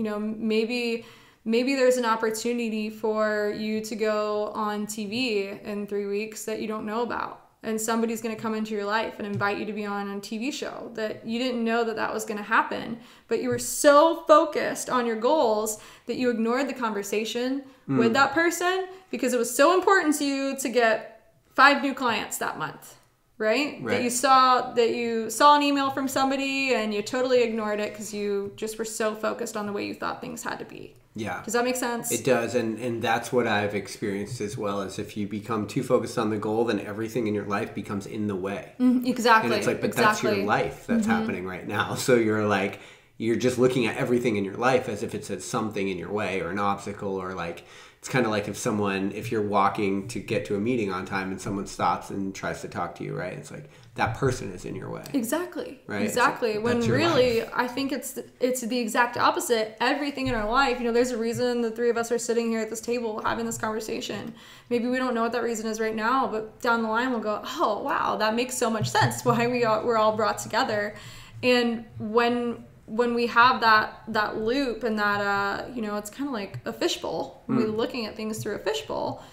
[SPEAKER 1] Maybe there's an opportunity for you to go on TV in 3 weeks that you don't know about. And somebody's going to come into your life and invite you to be on a TV show that you didn't know that was going to happen. But you were so focused on your goals that you ignored the conversation with that person because it was so important to you to get 5 new clients that month, right? That you saw an email from somebody and you totally ignored it because you just were so focused on the way you thought things had to be.
[SPEAKER 2] Yeah.
[SPEAKER 1] Does that make sense?
[SPEAKER 2] It does, and that's what I've experienced as well. Is if you become too focused on the goal, then everything in your life becomes in the way.
[SPEAKER 1] Exactly.
[SPEAKER 2] And it's like, but that's your life that's happening right now. So you're just looking at everything in your life as if it's something in your way or an obstacle, or like it's kind of like if you're walking to get to a meeting on time and someone stops and tries to talk to you, right? It's like that person is in your way.
[SPEAKER 1] Exactly.
[SPEAKER 2] Right.
[SPEAKER 1] Exactly.
[SPEAKER 2] Like,
[SPEAKER 1] when really,
[SPEAKER 2] life.
[SPEAKER 1] I think it's the exact opposite. Everything in our life, there's a reason the 3 of us are sitting here at this table having this conversation. Maybe we don't know what that reason is right now, but down the line we'll go, oh wow, that makes so much sense. Why we're all brought together. And when we have that loop and that it's kind of like a fishbowl. When we're looking at things through a fishbowl,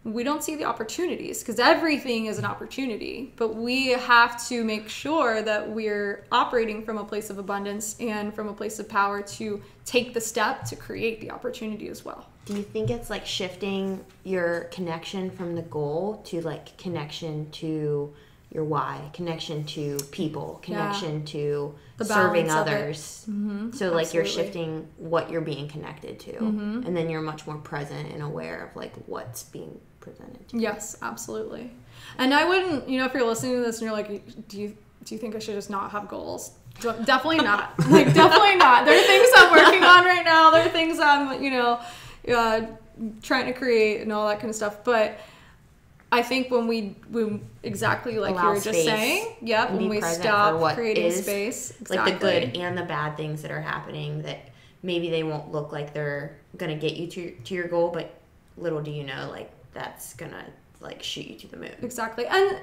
[SPEAKER 1] we don't see the opportunities, because everything is an opportunity, but we have to make sure that we're operating from a place of abundance and from a place of power to take the step to create the opportunity as well.
[SPEAKER 3] Do you think it's like shifting your connection from the goal to like connection to your why, connection to people, connection to
[SPEAKER 1] the
[SPEAKER 3] serving others? So like
[SPEAKER 1] Absolutely.
[SPEAKER 3] you're shifting what you're being connected to, and then you're much more present and aware of like what's being presented to you.
[SPEAKER 1] Yes, absolutely. And I wouldn't, if you're listening to this and you're like, do you think I should just not have goals? Definitely not. Like, definitely not. There are things I'm working on right now. There are things I'm, trying to create and all that kind of stuff. But I think when exactly like
[SPEAKER 3] Allow
[SPEAKER 1] you were just
[SPEAKER 3] space
[SPEAKER 1] saying, yep,
[SPEAKER 3] and
[SPEAKER 1] when
[SPEAKER 3] be
[SPEAKER 1] we
[SPEAKER 3] present
[SPEAKER 1] stop
[SPEAKER 3] for what
[SPEAKER 1] creating
[SPEAKER 3] is,
[SPEAKER 1] space, exactly.
[SPEAKER 3] like the good and the bad things that are happening that maybe they won't look like they're gonna get you to your goal, but little do you know, like that's gonna like shoot you to the moon.
[SPEAKER 1] Exactly. And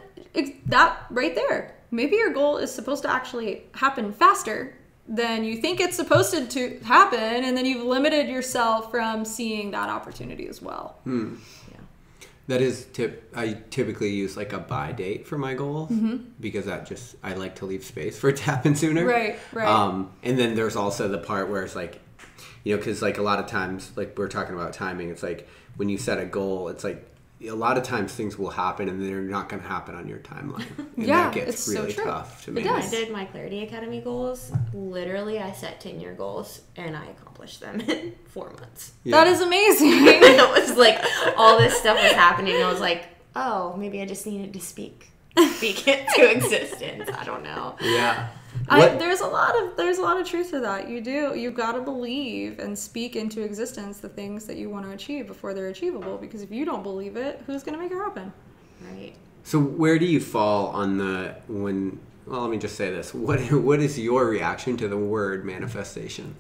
[SPEAKER 1] that right there, maybe your goal is supposed to actually happen faster than you think it's supposed to happen, and then you've limited yourself from seeing that opportunity as well.
[SPEAKER 2] Yeah. That is I typically use like a buy date for my goals, because I like to leave space for it to happen sooner.
[SPEAKER 1] Right.
[SPEAKER 2] And then there's also the part where it's like, because like a lot of times, like we're talking about timing, it's like when you set a goal, it's like a lot of times things will happen and they're not going to happen on your timeline. And that gets really tough to manage.
[SPEAKER 3] I did my Clarity Academy goals. Literally, I set 10-year goals and I accomplished them in 4 months.
[SPEAKER 1] Yeah. That is amazing.
[SPEAKER 3] It was like all this stuff was happening. I was like, oh, maybe I just needed to speak it to existence. I don't know.
[SPEAKER 2] Yeah.
[SPEAKER 1] There's a lot of truth to that. You've got to believe and speak into existence the things that you want to achieve before they're achievable, because if you don't believe it, who's going to make it happen?
[SPEAKER 3] Right.
[SPEAKER 2] So where do you fall on let me just say this. What is your reaction to the word manifestation?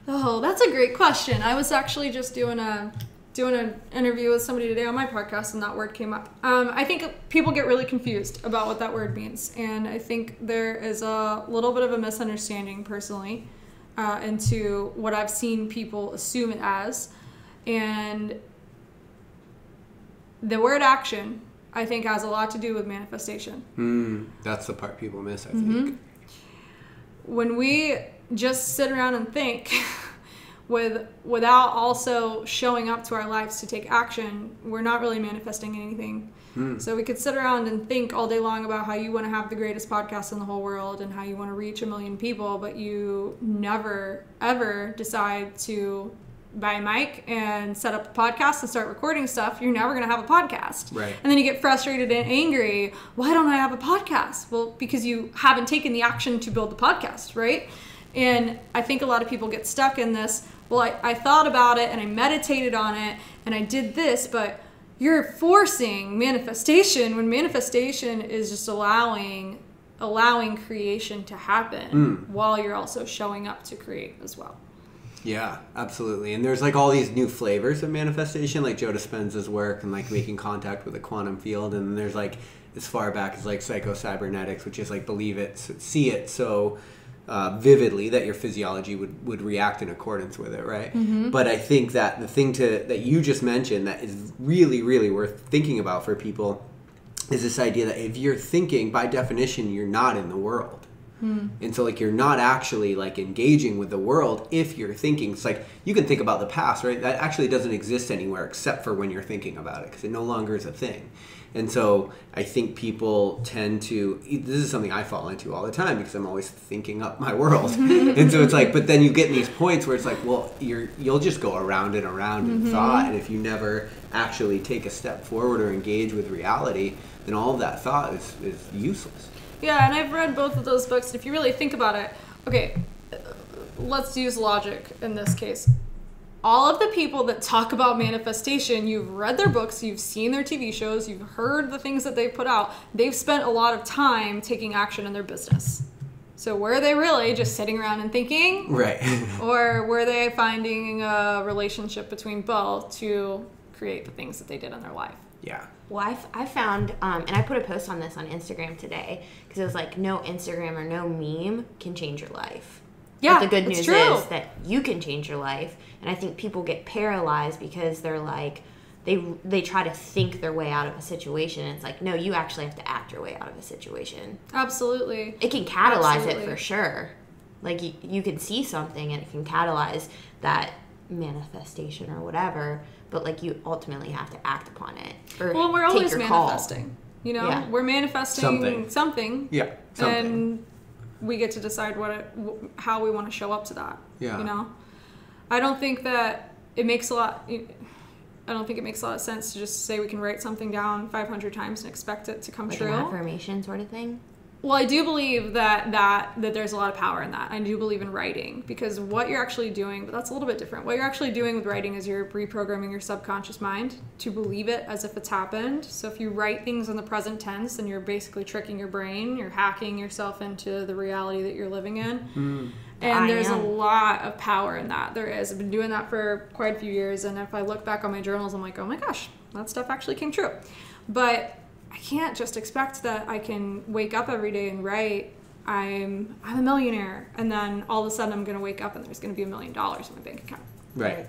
[SPEAKER 1] Oh, that's a great question. I was actually just doing an interview with somebody today on my podcast, and that word came up. I think people get really confused about what that word means, and I think there is a little bit of a misunderstanding personally into what I've seen people assume it as. And the word action, I think, has a lot to do with manifestation.
[SPEAKER 2] That's the part people miss, I think.
[SPEAKER 1] When we just sit around and think without also showing up to our lives to take action, we're not really manifesting anything. So we could sit around and think all day long about how you want to have the greatest podcast in the whole world and how you want to reach 1 million people, but you never ever decide to buy a mic and set up a podcast and start recording stuff. You're never going to have a podcast.
[SPEAKER 2] Right.
[SPEAKER 1] And then you get frustrated and angry. Why don't I have a podcast? Well, because you haven't taken the action to build the podcast, right? And I think a lot of people get stuck in this, well, I thought about it and I meditated on it and I did this, but you're forcing manifestation when manifestation is just allowing creation to happen while you're also showing up to create as well.
[SPEAKER 2] Yeah, absolutely. And there's like all these new flavors of manifestation, like Joe Dispenza's work and like making contact with a quantum field. And then there's like as far back as like psycho-cybernetics, which is like believe it, see it so vividly that your physiology would react in accordance with it, right? But I think that the thing that you just mentioned that is really, really worth thinking about for people is this idea that if you're thinking, by definition, you're not in the world. And so like you're not actually like engaging with the world if you're thinking. It's like you can think about the past, right? That actually doesn't exist anywhere except for when you're thinking about it, because it no longer is a thing. And so I think people tend to, this is something I fall into all the time because I'm always thinking up my world. And so it's like, but then you get in these points where it's like, well, you'll just go around and around in thought. And if you never actually take a step forward or engage with reality, then all of that thought is useless.
[SPEAKER 1] Yeah, and I've read both of those books. If you really think about it, okay, let's use logic in this case. All of the people that talk about manifestation, you've read their books, you've seen their TV shows, you've heard the things that they've put out. They've spent a lot of time taking action in their business. So were they really just sitting around and thinking?
[SPEAKER 2] Right.
[SPEAKER 1] Or were they finding a relationship between both to create the things that they did in their life?
[SPEAKER 2] Yeah.
[SPEAKER 3] Well, I found, and I put a post on this on Instagram today, because it was like, no Instagram or no meme can change your life.
[SPEAKER 1] Yeah,
[SPEAKER 3] but the good news
[SPEAKER 1] true.
[SPEAKER 3] is that you can change your life. And I think people get paralyzed because they're like, they try to think their way out of a situation. And it's like, no, you actually have to act your way out of a situation.
[SPEAKER 1] Absolutely.
[SPEAKER 3] It can catalyze it for sure. Like you can see something and it can catalyze that manifestation or whatever. But like you ultimately have to act upon it. Or
[SPEAKER 1] well, we're always manifesting.
[SPEAKER 3] Call.
[SPEAKER 1] You know,
[SPEAKER 3] Yeah.
[SPEAKER 1] we're manifesting something.
[SPEAKER 2] Yeah, something.
[SPEAKER 1] And we get to decide how we want to show up to that.
[SPEAKER 2] Yeah.
[SPEAKER 1] You know, I don't think that it makes a lot. I don't think it makes a lot of sense to just say we can write something down 500 times and expect it to come
[SPEAKER 3] like
[SPEAKER 1] true.
[SPEAKER 3] An affirmation sort of thing.
[SPEAKER 1] Well, I do believe that there's a lot of power in that. I do believe in writing, because what you're actually doing, but that's a little bit different. What you're actually doing with writing is you're reprogramming your subconscious mind to believe it as if it's happened. So if you write things in the present tense, then you're basically tricking your brain. You're hacking yourself into the reality that you're living in. And there's a lot of power in that. There is. I've been doing that for quite a few years. And if I look back on my journals, I'm like, oh my gosh, that stuff actually came true. But I can't just expect that I can wake up every day and write, I'm a millionaire, and then all of a sudden I'm going to wake up and there's going to be $1 million in my bank account.
[SPEAKER 2] Right,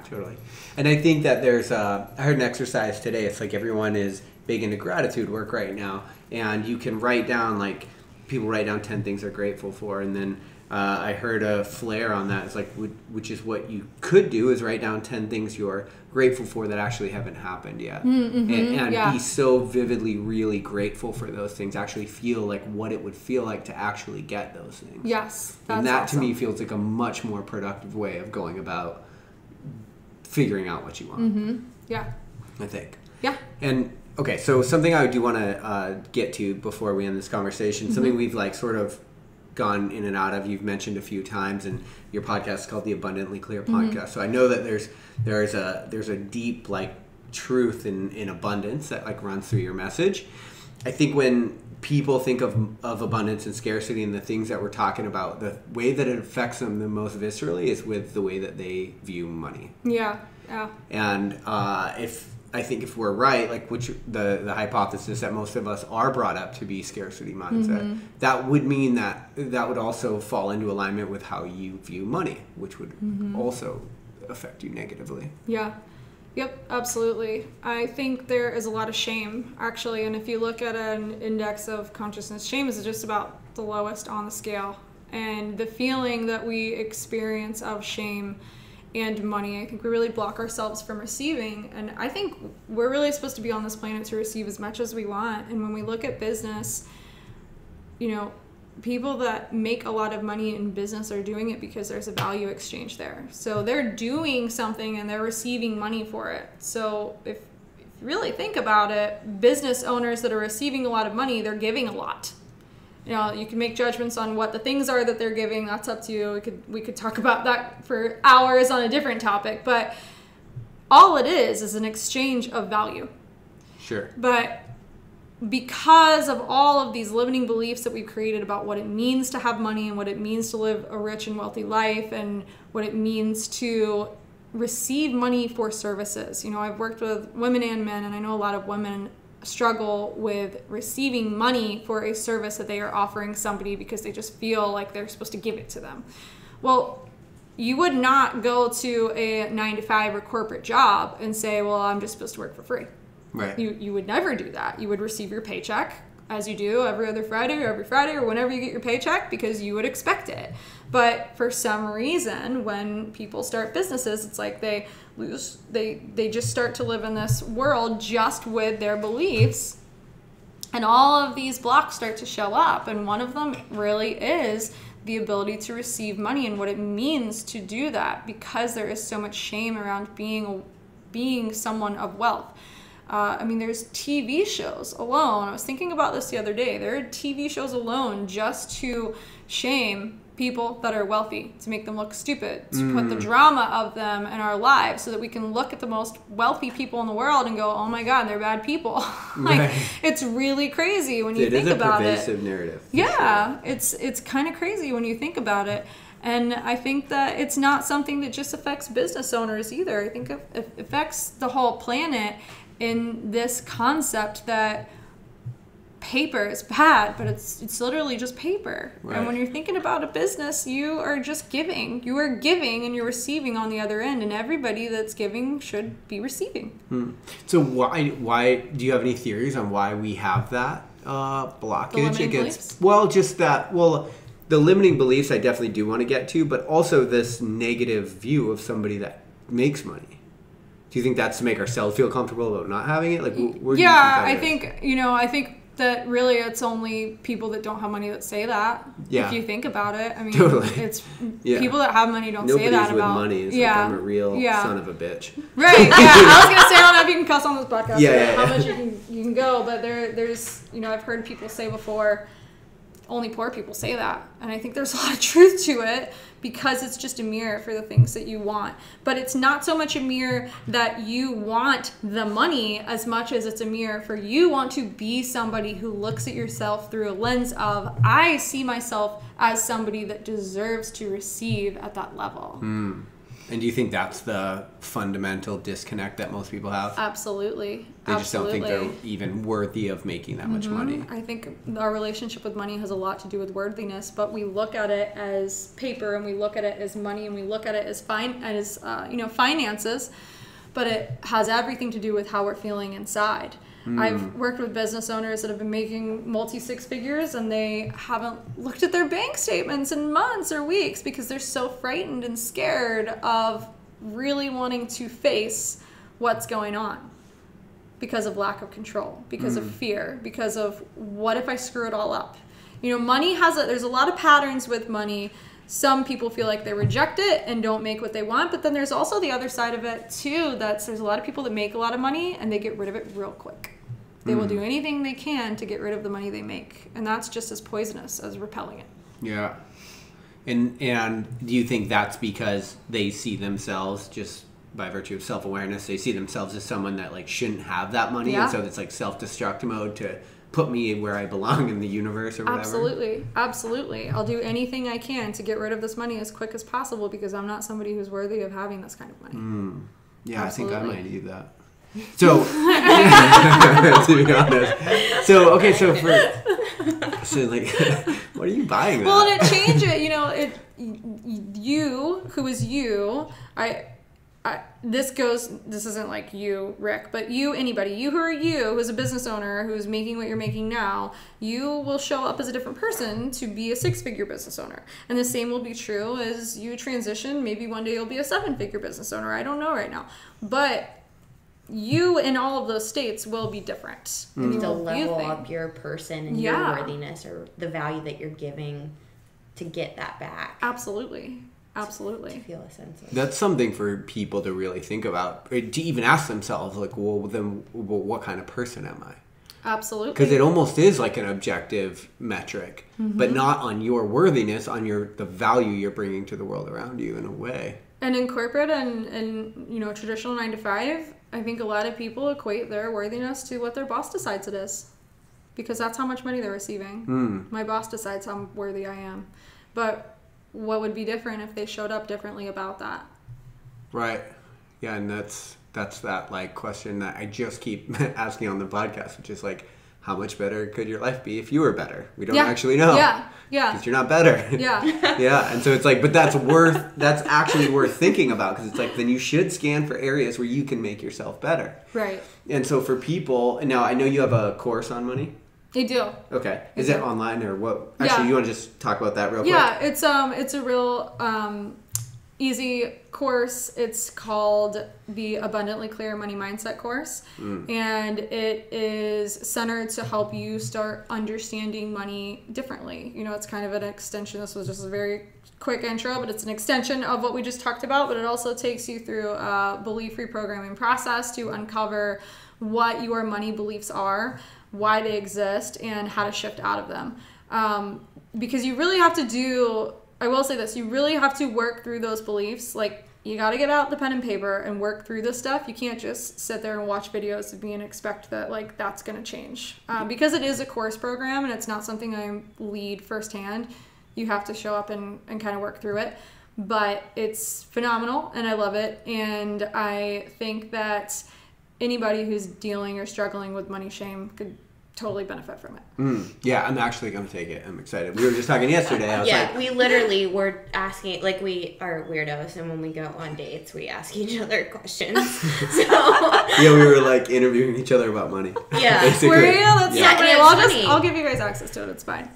[SPEAKER 2] totally. And I think that there's, I heard an exercise today, it's like everyone is big into gratitude work right now, and you can write down, like, people write down 10 things they're grateful for, and then I heard a flare on that. It's like, which is what you could do, is write down 10 things you're grateful for that actually haven't happened yet. And be so vividly really grateful for those things. Actually feel like what it would feel like to actually get those things.
[SPEAKER 1] Yes.
[SPEAKER 2] And that
[SPEAKER 1] awesome.
[SPEAKER 2] to me feels like a much more productive way of going about figuring out what you want.
[SPEAKER 1] Yeah.
[SPEAKER 2] I think.
[SPEAKER 1] Yeah.
[SPEAKER 2] And okay, so something I do want to get to before we end this conversation, something we've like sort of gone in and out of, you've mentioned a few times, and your podcast is called the Abundantly Clear Podcast. So I know that there's a deep like truth in abundance that like runs through your message. I think when people think of abundance and scarcity and the things that we're talking about, the way that it affects them the most viscerally is with the way that they view money.
[SPEAKER 1] Yeah.
[SPEAKER 2] And if we're right, like which the hypothesis that most of us are brought up to be scarcity mindset, that would mean that would also fall into alignment with how you view money, which would also affect you negatively.
[SPEAKER 1] Yeah. Yep, absolutely. I think there is a lot of shame, actually, and if you look at an index of consciousness, shame is just about the lowest on the scale. And the feeling that we experience of shame and money, I think we really block ourselves from receiving. And I think we're really supposed to be on this planet to receive as much as we want. And when we look at business, people that make a lot of money in business are doing it because there's a value exchange there. So they're doing something and they're receiving money for it. So if you really think about it, business owners that are receiving a lot of money, they're giving a lot. You can make judgments on what the things are that they're giving. That's up to you. We could talk about that for hours on a different topic. But all it is an exchange of value.
[SPEAKER 2] Sure.
[SPEAKER 1] But because of all of these limiting beliefs that we've created about what it means to have money and what it means to live a rich and wealthy life and what it means to receive money for services. I've worked with women and men, and I know a lot of women struggle with receiving money for a service that they are offering somebody because they just feel like they're supposed to give it to them. Well, you would not go to a 9-to-5 or corporate job and say, well, I'm just supposed to work for free.
[SPEAKER 2] Right.
[SPEAKER 1] You would never do that. You would receive your paycheck as you do every other Friday or every Friday or whenever you get your paycheck because you would expect it. But for some reason, when people start businesses, it's like they just start to live in this world just with their beliefs, and all of these blocks start to show up. And one of them really is the ability to receive money and what it means to do that, because there is so much shame around being someone of wealth. There's TV shows alone. I was thinking about this the other day. There are TV shows alone just to shame people that are wealthy, to make them look stupid, to put the drama of them in our lives so that we can look at the most wealthy people in the world and go, oh my God, they're bad people. It's really crazy when you think about it.
[SPEAKER 2] It is a pervasive narrative.
[SPEAKER 1] Yeah, sure. It's kind of crazy when you think about it. And I think that it's not something that just affects business owners either. I think it affects the whole planet in this concept that paper is bad, but it's literally just paper. Right. And when you're thinking about a business, you are just giving. You are giving and you're receiving on the other end, and everybody that's giving should be receiving.
[SPEAKER 2] So why do you have any theories on why we have that blockage against? The limiting beliefs I definitely do want to get to, but also this negative view of somebody that makes money. Do you think that's to make ourselves feel comfortable about not having it? Like, where do you
[SPEAKER 1] I think that really it's only people that don't have money that say that.
[SPEAKER 2] Yeah.
[SPEAKER 1] If you think about it,
[SPEAKER 2] totally.
[SPEAKER 1] It's people that have money don't say that about.
[SPEAKER 2] Nobody's with money. It's like, I'm a real son of a bitch.
[SPEAKER 1] Right. Yeah. I was gonna say, I don't know if you can cuss on this podcast.
[SPEAKER 2] Yeah.
[SPEAKER 1] How much you can go, but there's I've heard people say before, only poor people say that. And I think there's a lot of truth to it, because it's just a mirror for the things that you want. But it's not so much a mirror that you want the money as much as it's a mirror for you want to be somebody who looks at yourself through a lens of, I see myself as somebody that deserves to receive at that level.
[SPEAKER 2] And do you think that's the fundamental disconnect that most people have?
[SPEAKER 1] Absolutely.
[SPEAKER 2] They just don't think they're even worthy of making that much money.
[SPEAKER 1] I think our relationship with money has a lot to do with worthiness, but we look at it as paper, and we look at it as money, and we look at it as finances, but it has everything to do with how we're feeling inside. I've worked with business owners that have been making multi-six figures, and they haven't looked at their bank statements in months or weeks because they're so frightened and scared of really wanting to face what's going on because of lack of control, because of fear, because of what if I screw it all up? Money there's a lot of patterns with money. Some people feel like they reject it and don't make what they want, but then there's also the other side of it too, there's a lot of people that make a lot of money and they get rid of it real quick. They will do anything they can to get rid of the money they make, and that's just as poisonous as repelling it.
[SPEAKER 2] Yeah. And do you think that's because they see themselves, just by virtue of self-awareness, they see themselves as someone that like shouldn't have that money, and so it's like self-destruct mode to put me where I belong in the universe or whatever? Absolutely. I'll do anything I can to get rid of this money as quick as possible because I'm not somebody who's worthy of having this kind of money. Yeah, absolutely. I think I might do that. So, to be honest. So, okay, so like, what are you buying that?
[SPEAKER 1] Well, and it changes, you, who is you, this isn't like you, Rick, but anybody, you who are you, who's a business owner, who's making what you're making now, you will show up as a different person to be a 6-figure business owner. And the same will be true as you transition. Maybe one day you'll be a 7-figure business owner. I don't know right now. But you in all of those states will be different.
[SPEAKER 3] And to level up your person and your worthiness or the value that you're giving to get that back.
[SPEAKER 1] Absolutely.
[SPEAKER 3] To feel a sense of.
[SPEAKER 2] That's something for people to really think about, to even ask themselves, like, well, what kind of person am I?
[SPEAKER 1] Absolutely.
[SPEAKER 2] Because it almost is like an objective metric, but not on your worthiness, on the value you're bringing to the world around you in a way.
[SPEAKER 1] And in corporate and traditional 9 to 5, I think a lot of people equate their worthiness to what their boss decides it is, because that's how much money they're receiving. My boss decides how worthy I am. But what would be different if they showed up differently about that? Right.
[SPEAKER 2] Yeah, and that's that like question that I just keep asking on the podcast, which is like, how much better could your life be if you were better? We don't actually know.
[SPEAKER 1] Yeah.
[SPEAKER 2] Because you're not better.
[SPEAKER 1] Yeah.
[SPEAKER 2] Yeah. And so it's like, but that's actually worth thinking about, because it's like, then you should scan for areas where you can make yourself better.
[SPEAKER 1] Right.
[SPEAKER 2] And so for people, and now I know you have a course on money.
[SPEAKER 1] I do.
[SPEAKER 2] Okay. Is it online or what? Actually, you want to just talk about that real quick?
[SPEAKER 1] Yeah, it's a real easy course. It's called the Abundantly Clear Money Mindset course. And it is centered to help you start understanding money differently. It's kind of an extension. This was just a very quick intro, but it's an extension of what we just talked about, but it also takes you through a belief reprogramming process to uncover what your money beliefs are, why they exist, and how to shift out of them. Because you really have to I will say this, you really have to work through those beliefs. Like, you got to get out the pen and paper and work through this stuff. You can't just sit there and watch videos of me and expect that, like, that's going to change. Because it is a course program and it's not something I lead firsthand, you have to show up and kind of work through it. But it's phenomenal and I love it. And I think that anybody who's dealing or struggling with money shame could totally benefit from it.
[SPEAKER 2] Yeah, I'm actually going to take it. I'm excited. We were just talking yesterday. I was
[SPEAKER 3] we literally were asking, like, we are weirdos, and when we go on dates, we ask each other questions.
[SPEAKER 2] Yeah, we were like interviewing each other about money.
[SPEAKER 3] Yeah.
[SPEAKER 2] Basically.
[SPEAKER 1] Were you? That's
[SPEAKER 3] yeah.
[SPEAKER 1] so funny. I'll give you guys access to it. It's fine.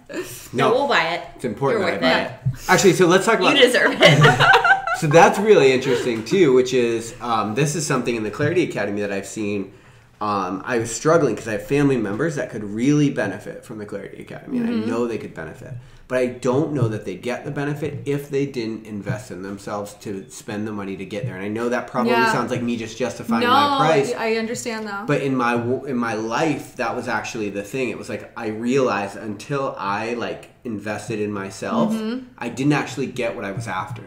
[SPEAKER 3] No, we'll buy it.
[SPEAKER 2] It's important
[SPEAKER 3] You're
[SPEAKER 2] that I buy it. Actually, so let's talk about...
[SPEAKER 3] You deserve it.
[SPEAKER 2] So that's really interesting, too, which is, this is something in the Clarity Academy that I've seen. I was struggling because I have family members that could really benefit from the Clarity Academy, and I know they could benefit. but I don't know that they'd get the benefit if they didn't invest in themselves to spend the money to get there. And I know that probably sounds like me just justifying my price.
[SPEAKER 1] I understand that.
[SPEAKER 2] But in my life, that was actually the thing. It was like I realized until I like invested in myself, I didn't actually get what I was after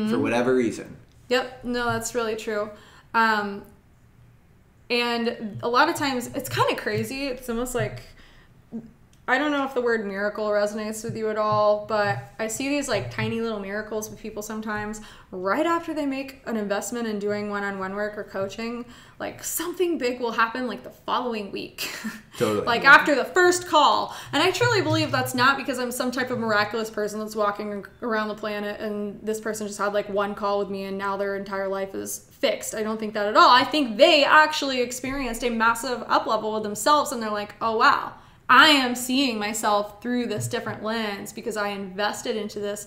[SPEAKER 2] for whatever reason.
[SPEAKER 1] Yep. No, that's really true. And a lot of times it's kind of crazy. It's almost like, I don't know if the word miracle resonates with you at all, but I see these like tiny little miracles with people sometimes right after they make an investment in doing one-on-one work or coaching. Like something big will happen like the following week.
[SPEAKER 2] Totally.
[SPEAKER 1] Like after the first call. And I truly believe that's not because I'm some type of miraculous person that's walking around the planet and this person just had like one call with me and now their entire life is fixed. I don't think that at all. I think they actually experienced a massive up level with themselves and they're like, oh wow, I am seeing myself through this different lens because I invested into this,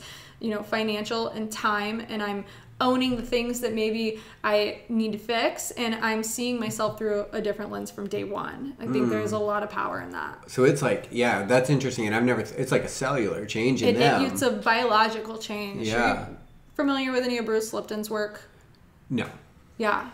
[SPEAKER 1] financial and time, and I'm owning the things that maybe I need to fix, and I'm seeing myself through a different lens from day one. I think there's a lot of power in that.
[SPEAKER 2] So it's like, yeah, that's interesting, and it's like a cellular change in them.
[SPEAKER 1] It's a biological change.
[SPEAKER 2] Yeah.
[SPEAKER 1] Are you familiar with any of Bruce Lipton's work?
[SPEAKER 2] No.
[SPEAKER 1] Yeah.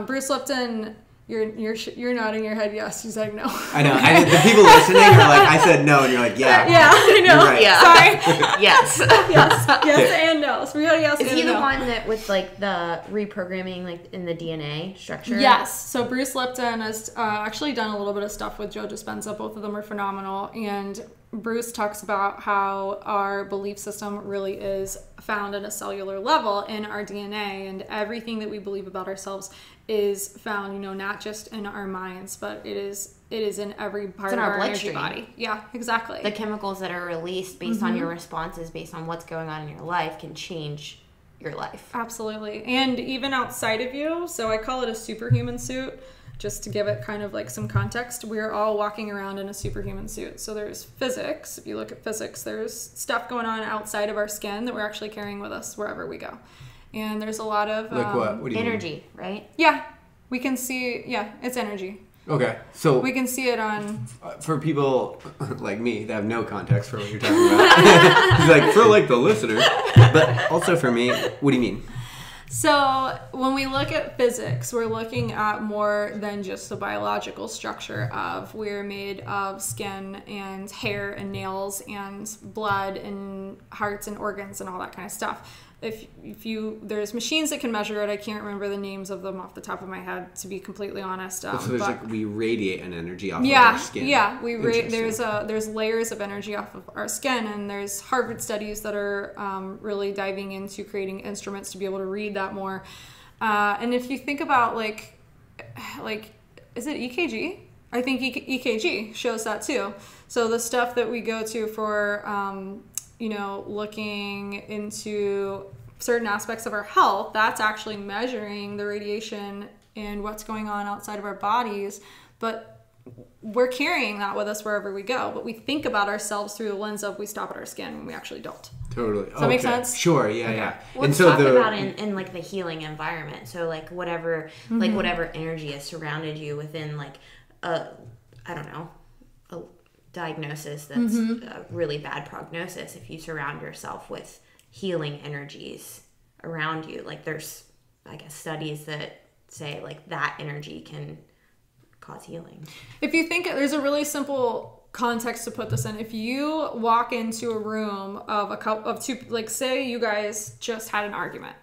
[SPEAKER 1] Bruce Lipton... You're nodding your head yes. He's like no.
[SPEAKER 2] I know. The people listening are like, I said no, and you're like, yeah.
[SPEAKER 1] Yeah, I know.
[SPEAKER 2] You're right.
[SPEAKER 3] Yeah.
[SPEAKER 1] Sorry.
[SPEAKER 3] Yes.
[SPEAKER 1] Yes and no. So we got a yes and no.
[SPEAKER 3] Is he the one that with like the reprogramming like in the DNA structure?
[SPEAKER 1] Yes. So Bruce Lipton has actually done a little bit of stuff with Joe Dispenza. Both of them are phenomenal. And Bruce talks about how our belief system really is found at a cellular level in our DNA, and everything that we believe about ourselves is found, not just in our minds, but it is in every part of our energy body. Yeah, exactly.
[SPEAKER 3] The chemicals that are released based on your responses, based on what's going on in your life, can change your life.
[SPEAKER 1] Absolutely. And even outside of you, so I call it a superhuman suit, just to give it kind of like some context. We're all walking around in a superhuman suit. So there's physics. If you look at physics, there's stuff going on outside of our skin that we're actually carrying with us wherever we go. And there's a lot of...
[SPEAKER 2] Like what? What do you
[SPEAKER 3] energy,
[SPEAKER 2] mean?
[SPEAKER 3] right?
[SPEAKER 1] Yeah. We can see... Yeah, it's energy.
[SPEAKER 2] Okay. So...
[SPEAKER 1] We can see it on...
[SPEAKER 2] For people like me that have no context for what you're talking about. He's like, for like the listener. But also for me, what do you mean?
[SPEAKER 1] So when we look at physics, we're looking at more than just the biological structure of we're made of skin and hair and nails and blood and hearts and organs and all that kind of stuff. There's machines that can measure it. I can't remember the names of them off the top of my head, to be completely honest.
[SPEAKER 2] So there's like we radiate an energy off of our skin.
[SPEAKER 1] Yeah, there's layers of energy off of our skin, and there's Harvard studies that are really diving into creating instruments to be able to read that more. And if you think about like is it EKG? I think EKG shows that too. So the stuff that we go to for looking into certain aspects of our health, that's actually measuring the radiation and what's going on outside of our bodies. But we're carrying that with us wherever we go. But we think about ourselves through the lens of we stop at our skin when we actually don't.
[SPEAKER 2] Totally.
[SPEAKER 1] Does that make sense?
[SPEAKER 2] Sure. Yeah. Okay. Yeah.
[SPEAKER 3] Let's talk about in like the healing environment. So like whatever energy has surrounded you within like a diagnosis that's a really bad prognosis. If you surround yourself with healing energies around you, like there's I guess studies that say like that energy can cause healing.
[SPEAKER 1] If you think there's a really simple context to put this in. If you walk into a room of a couple of two, like say you guys just had an argument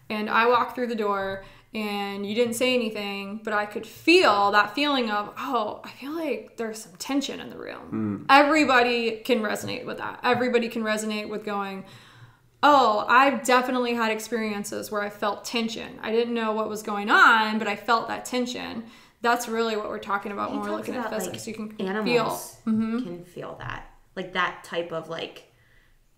[SPEAKER 1] and I walk through the door and you didn't say anything, but I could feel that feeling of, oh, I feel like there's some tension in the room. Everybody can resonate with that. Everybody can resonate with going, oh, I've definitely had experiences where I felt tension. I didn't know what was going on, but I felt that tension. That's really what we're talking about when we're looking at physics.
[SPEAKER 3] Like,
[SPEAKER 1] you can
[SPEAKER 3] animals
[SPEAKER 1] feel.
[SPEAKER 3] Can feel that. Like that type of like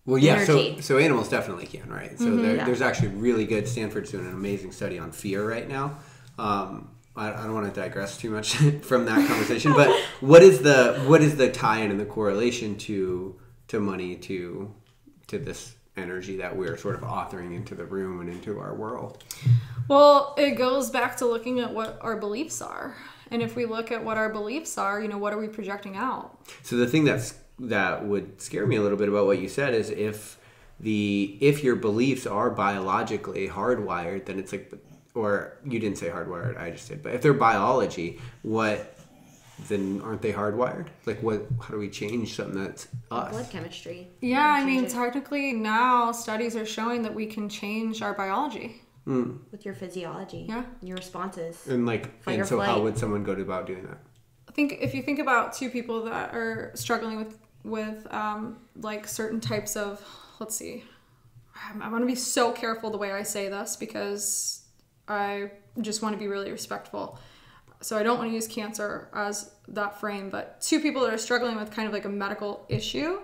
[SPEAKER 2] Well, yeah,
[SPEAKER 3] energy.
[SPEAKER 2] so animals definitely can, right? So there's actually really good, Stanford's doing an amazing study on fear right now. I don't want to digress too much from that conversation, but what is the tie-in and the correlation to money, to this energy that we're sort of authoring into the room and into our world?
[SPEAKER 1] Well, it goes back to looking at what our beliefs are. And if we look at what our beliefs are, what are we projecting out?
[SPEAKER 2] So the thing that's that would scare me a little bit about what you said is if your beliefs are biologically hardwired, then it's like, or you didn't say hardwired, I just did, but if they're biology, then aren't they hardwired? Like how do we change something that's us?
[SPEAKER 3] Blood chemistry.
[SPEAKER 1] Yeah, I mean, technically now studies are showing that we can change our biology.
[SPEAKER 3] With your physiology.
[SPEAKER 1] Yeah.
[SPEAKER 3] Your responses.
[SPEAKER 2] And so how would someone go about doing that?
[SPEAKER 1] I think if you think about two people that are struggling with like certain types of, let's see, I want to be so careful the way I say this because I just want to be really respectful. So I don't want to use cancer as that frame, but two people that are struggling with kind of like a medical issue.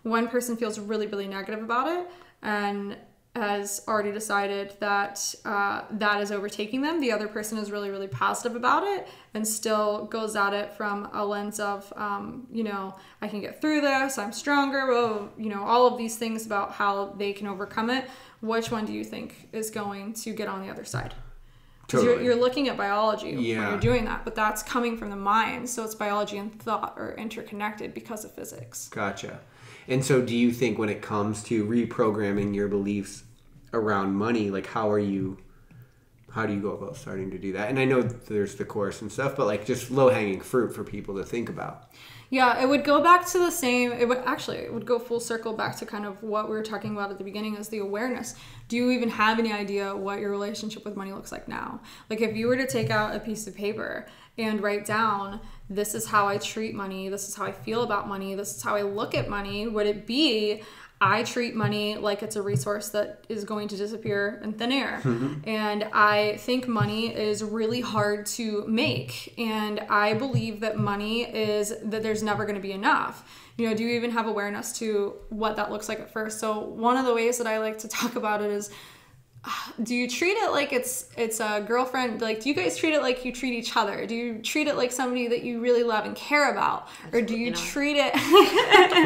[SPEAKER 1] One person feels really, really negative about it and has already decided that that is overtaking them. The other person is really, really positive about it and still goes at it from a lens of, I can get through this, I'm stronger, all of these things about how they can overcome it. Which one do you think is going to get on the other side? Because you're looking at biology when you're doing that, but that's coming from the mind, so it's biology and thought are interconnected because of physics.
[SPEAKER 2] Gotcha. And so do you think when it comes to reprogramming your beliefs around money, like how do you go about starting to do that? And I know there's the course and stuff, but like just low-hanging fruit for people to think about.
[SPEAKER 1] Yeah, it would go back to the same, it would go full circle back to kind of what we were talking about at the beginning is the awareness. Do you even have any idea what your relationship with money looks like now? Like if you were to take out a piece of paper and write down, this is how I treat money, this is how I feel about money, this is how I look at money, would it be, I treat money like it's a resource that is going to disappear in thin air. And I think money is really hard to make. And I believe that that there's never going to be enough. Do you even have awareness to what that looks like at first? So one of the ways that I like to talk about it is, do you treat it like it's a girlfriend? Like, do you guys treat it like you treat each other? Do you treat it like somebody that you really love and care about? Absolutely. Or do you treat it...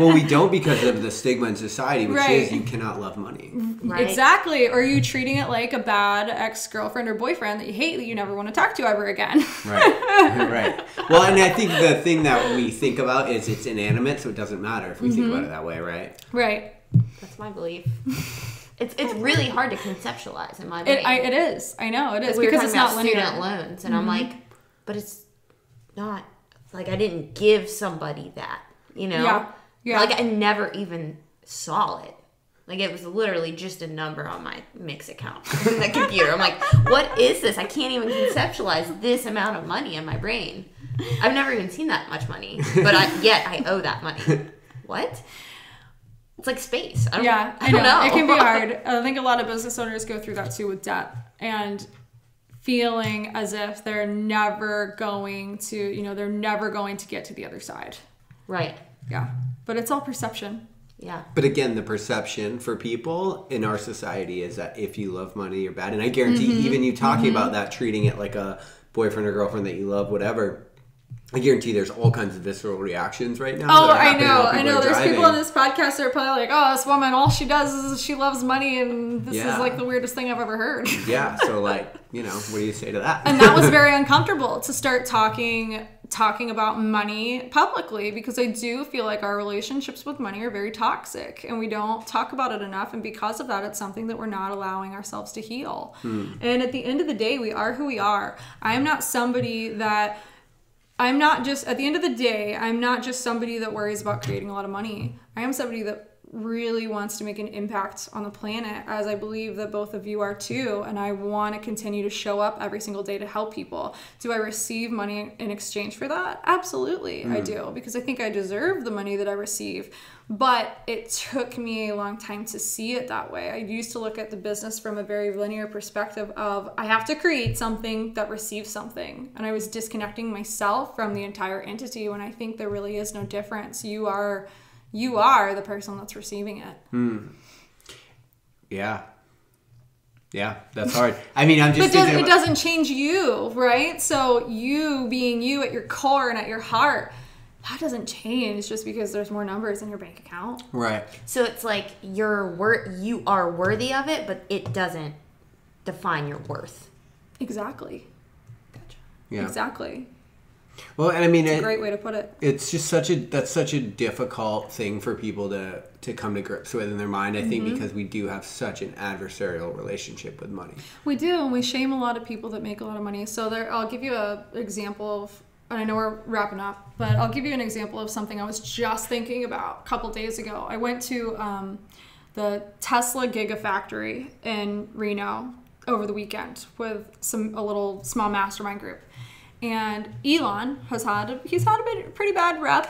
[SPEAKER 2] Well, we don't because of the stigma in society, which is you cannot love money.
[SPEAKER 1] Right. Exactly. Or are you treating it like a bad ex-girlfriend or boyfriend that you hate that you never want to talk to ever again?
[SPEAKER 2] Right. Well, and I think the thing that we think about is it's inanimate, so it doesn't matter if we think about it that way, right?
[SPEAKER 1] Right.
[SPEAKER 3] That's my belief. It's really hard to conceptualize in my brain.
[SPEAKER 1] It is. I know it is
[SPEAKER 3] because
[SPEAKER 1] it's not linear.
[SPEAKER 3] Student loans, and I'm like, but it's not like I didn't give somebody that, Yeah. Like I never even saw it. Like it was literally just a number on my Mix account in the computer. I'm like, what is this? I can't even conceptualize this amount of money in my brain. I've never even seen that much money, but yet I owe that money. What? It's like space. I don't know.
[SPEAKER 1] It can be hard. I think a lot of business owners go through that too with debt and feeling as if they're never going to get to the other side.
[SPEAKER 3] Right.
[SPEAKER 1] Yeah. But it's all perception.
[SPEAKER 3] Yeah.
[SPEAKER 2] But again, the perception for people in our society is that if you love money, you're bad. And I guarantee even you talking about that, treating it like a boyfriend or girlfriend that you love, whatever, I guarantee there's all kinds of visceral reactions right now.
[SPEAKER 1] Oh, I know. There's people on this podcast that are probably like, oh, this woman, all she does is she loves money and this is like the weirdest thing I've ever heard.
[SPEAKER 2] Yeah. So like, what do you say to that?
[SPEAKER 1] And that was very uncomfortable to start talking about money publicly because I do feel like our relationships with money are very toxic and we don't talk about it enough. And because of that, it's something that we're not allowing ourselves to heal. And at the end of the day, we are who we are. I'm not somebody that... I'm not just somebody that worries about creating a lot of money. I am somebody that really wants to make an impact on the planet, as I believe that both of you are too. And I want to continue to show up every single day to help people. Do I receive money in exchange for that? Absolutely, I do, because I think I deserve the money that I receive. But it took me a long time to see it that way. I used to look at the business from a very linear perspective of I have to create something that receives something. And I was disconnecting myself from the entire entity when I think there really is no difference. You are the person that's receiving it.
[SPEAKER 2] Yeah. Yeah, that's hard. I mean, I'm just thinking
[SPEAKER 1] it doesn't change you, right? So you being you at your core and at your heart, that doesn't change just because there's more numbers in your bank account. Right.
[SPEAKER 3] So it's like you are worthy of it, but it doesn't define your worth.
[SPEAKER 1] Exactly.
[SPEAKER 3] Gotcha.
[SPEAKER 2] Yeah.
[SPEAKER 1] Exactly.
[SPEAKER 2] Well, and I mean,
[SPEAKER 1] it's a great way to put it.
[SPEAKER 2] It's just such a difficult thing for people to come to grips with in their mind, I think, because we do have such an adversarial relationship with money.
[SPEAKER 1] We do, and we shame a lot of people that make a lot of money. So I'll give you an example of, and I know we're wrapping up, but I'll give you an example of something I was just thinking about a couple days ago. I went to the Tesla Gigafactory in Reno over the weekend with a little small mastermind group. And Elon he's had a pretty bad rep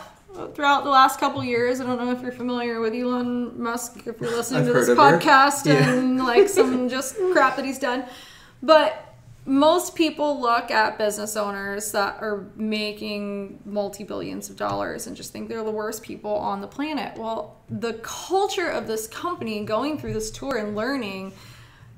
[SPEAKER 1] throughout the last couple years. I don't know if you're familiar with Elon Musk, if you're listening to this podcast and like some just crap that he's done. But most people look at business owners that are making multi-billions of dollars and just think they're the worst people on the planet. Well, the culture of this company going through this tour and learning,